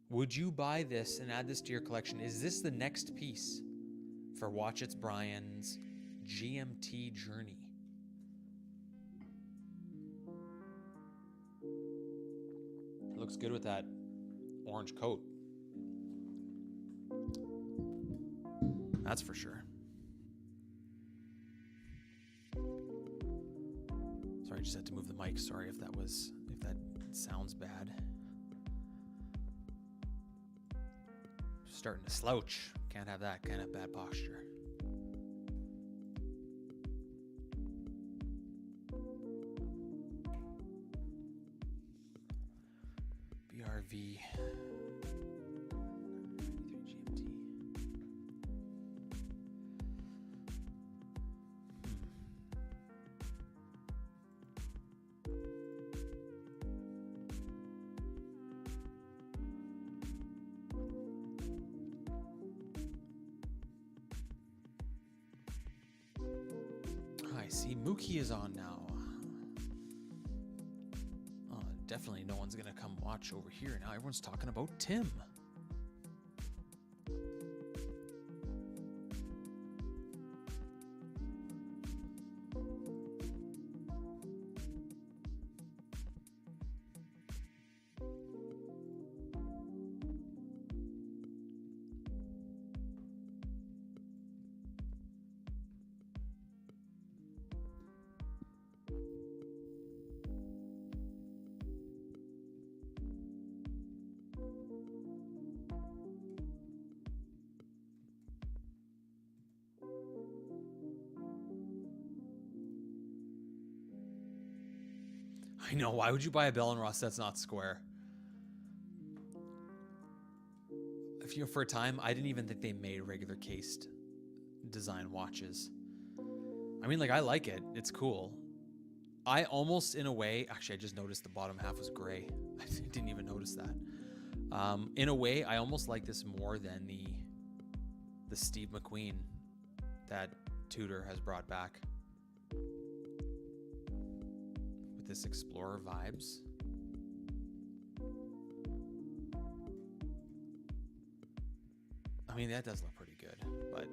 Would you buy this and add this to your collection? Is this the next piece for Watch It's Brian's GMT journey? It looks good with that orange coat. That's for sure. Sorry, I just had to move the mic. Sorry if that sounds bad. Starting to slouch. Can't have that. Can't have bad posture. BRV. I see Mookie is on now. Oh, definitely no one's gonna come watch over here now. Everyone's talking about Tim. I know. Why would you buy a Bell Ross that's not square? If you for a time, I didn't even think they made regular cased design watches. I mean, like, I like it. It's cool. I almost, in a way, actually, I just noticed the bottom half was gray. I didn't even notice that. In a way, I almost like this more than the Steve McQueen that Tudor has brought back. With this Explorer vibes. I mean, that does look pretty good, but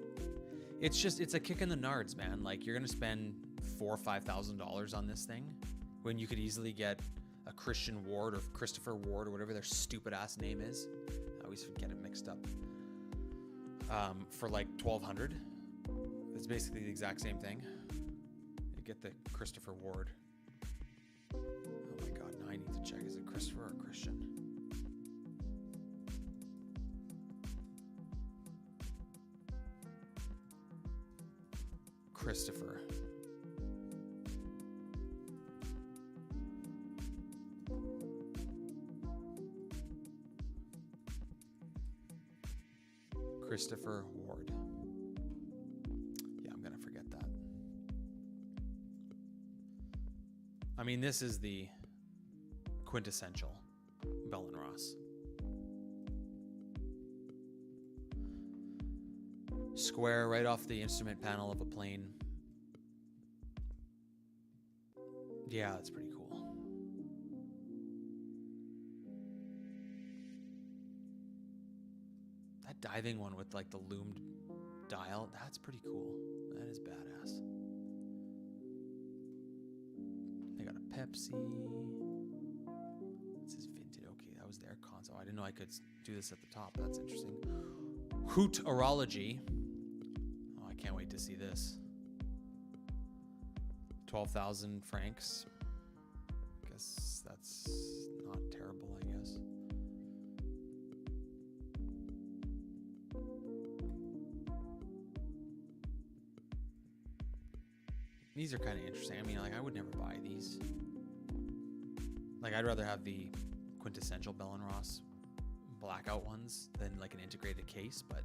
it's a kick in the nards, man. Like, you're gonna spend $4,000 or $5,000 on this thing when you could easily get a Christian Ward or Christopher Ward or whatever their stupid ass name is. I always get it mixed up. For like $1,200. It's basically the exact same thing. You get the Christopher Ward. Oh my god, now I need to check. Is it Christopher or Christian? Christopher. Christopher Ward. Yeah, I'm gonna forget that. I mean, this is the quintessential Bell & Ross. Square right off the instrument panel of a plane. Yeah, that's pretty cool. That diving one with like the loomed dial, that's pretty cool. That is badass. They got a Pepsi. This is vintage. Okay, that was their console. I didn't know I could do this at the top. That's interesting. Hooterology. Oh, I can't wait to see this. 12,000 francs. I guess that's not terrible, I guess. These are kind of interesting. I mean, like, I would never buy these. Like, I'd rather have the quintessential Bell & Ross blackout ones than like an integrated case, but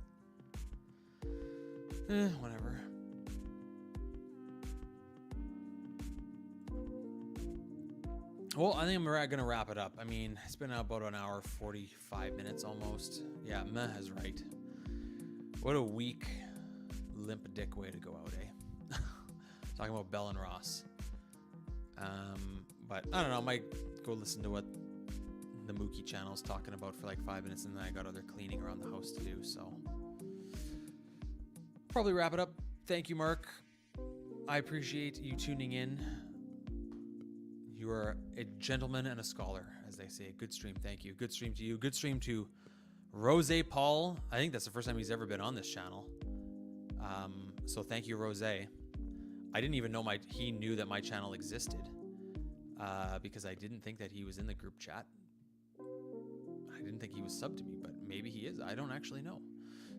whatever. Well, I think I'm gonna wrap it up. I mean, it's been about an hour 45 minutes almost. Yeah, Meh is right. What a weak, limp dick way to go out, eh? Talking about Bell & Ross. But I don't know, I might go listen to what the Mookie channel's talking about for like 5 minutes, and then I got other cleaning around the house to do, so probably wrap it up. Thank you, Mark. I appreciate you tuning in. You are a gentleman and a scholar, as they say. Good stream. Thank you. Good stream to you. Good stream to Rose Paul. I think that's the first time he's ever been on this channel. So thank you, Rose. I didn't even know he knew that my channel existed, because I didn't think that he was in the group chat. I didn't think he was subbed to me, but maybe he is. I don't actually know.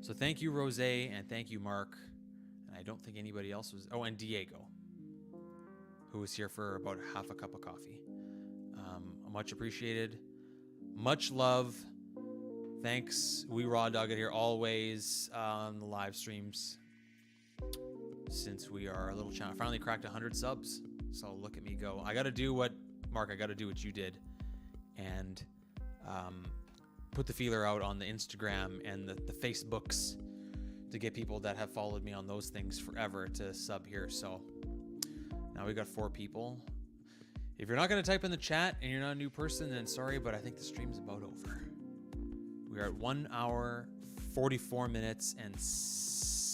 So thank you, Rose, and thank you, Mark. And I don't think anybody else was. Oh, and Diego, who was here for about half a cup of coffee. Much appreciated. Much love. Thanks. We Raw Dog It here always on the live streams. Since we are a little channel, finally cracked 100 subs. So look at me go. I got to do what, Mark, I got to do what you did. And put the feeler out on the Instagram and the Facebooks to get people that have followed me on those things forever to sub here. So now we got 4 people. If you're not going to type in the chat and you're not a new person, then sorry, but I think the stream's about over. We are at 1 hour, 44 minutes, and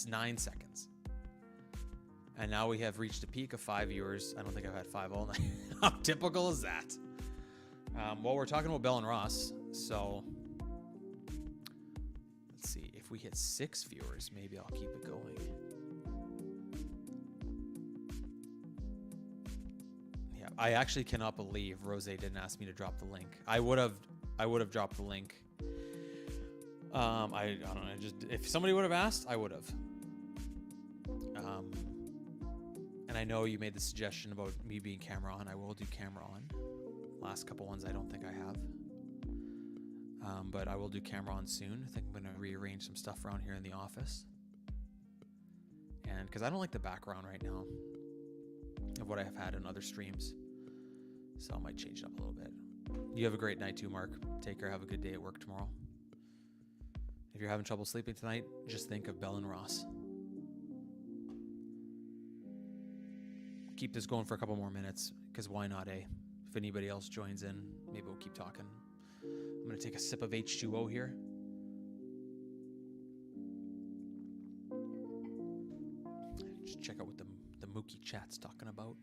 9 seconds. And now we have reached a peak of 5 viewers. I don't think I've had 5 all night. How typical is that? Well, we're talking about Bell & Ross, so let's see. If we hit 6 viewers, maybe I'll keep it going. Yeah, I actually cannot believe Rose didn't ask me to drop the link. I would have dropped the link. I don't know. Just if somebody would have asked, I would have. And And I know you made the suggestion about me being camera on. I will do camera on. Last couple ones I don't think I have. But I will do camera on soon. I think I'm going to rearrange some stuff around here in the office. And because I don't like the background right now of what I've had in other streams. So I might change it up a little bit. You have a great night too, Mark. Take care. Have a good day at work tomorrow. If you're having trouble sleeping tonight, just think of Bell and Ross. Keep this going for a couple more minutes, because why not, eh? If anybody else joins in, maybe we'll keep talking. I'm going to take a sip of H2O here. Just check out what the Mookie chat's talking about.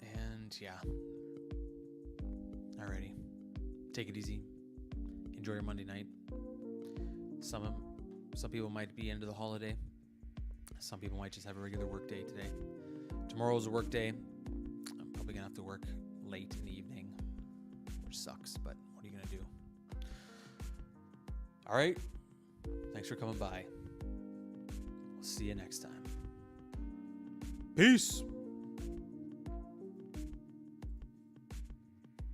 And yeah. Alrighty. Take it easy. Enjoy your Monday night. Some people might be into the holiday. Some people might just have a regular work day today. Tomorrow's a work day. I'm probably gonna have to work late in the evening, which sucks, but what are you gonna do? All right. Thanks for coming by. We'll see you next time. Peace.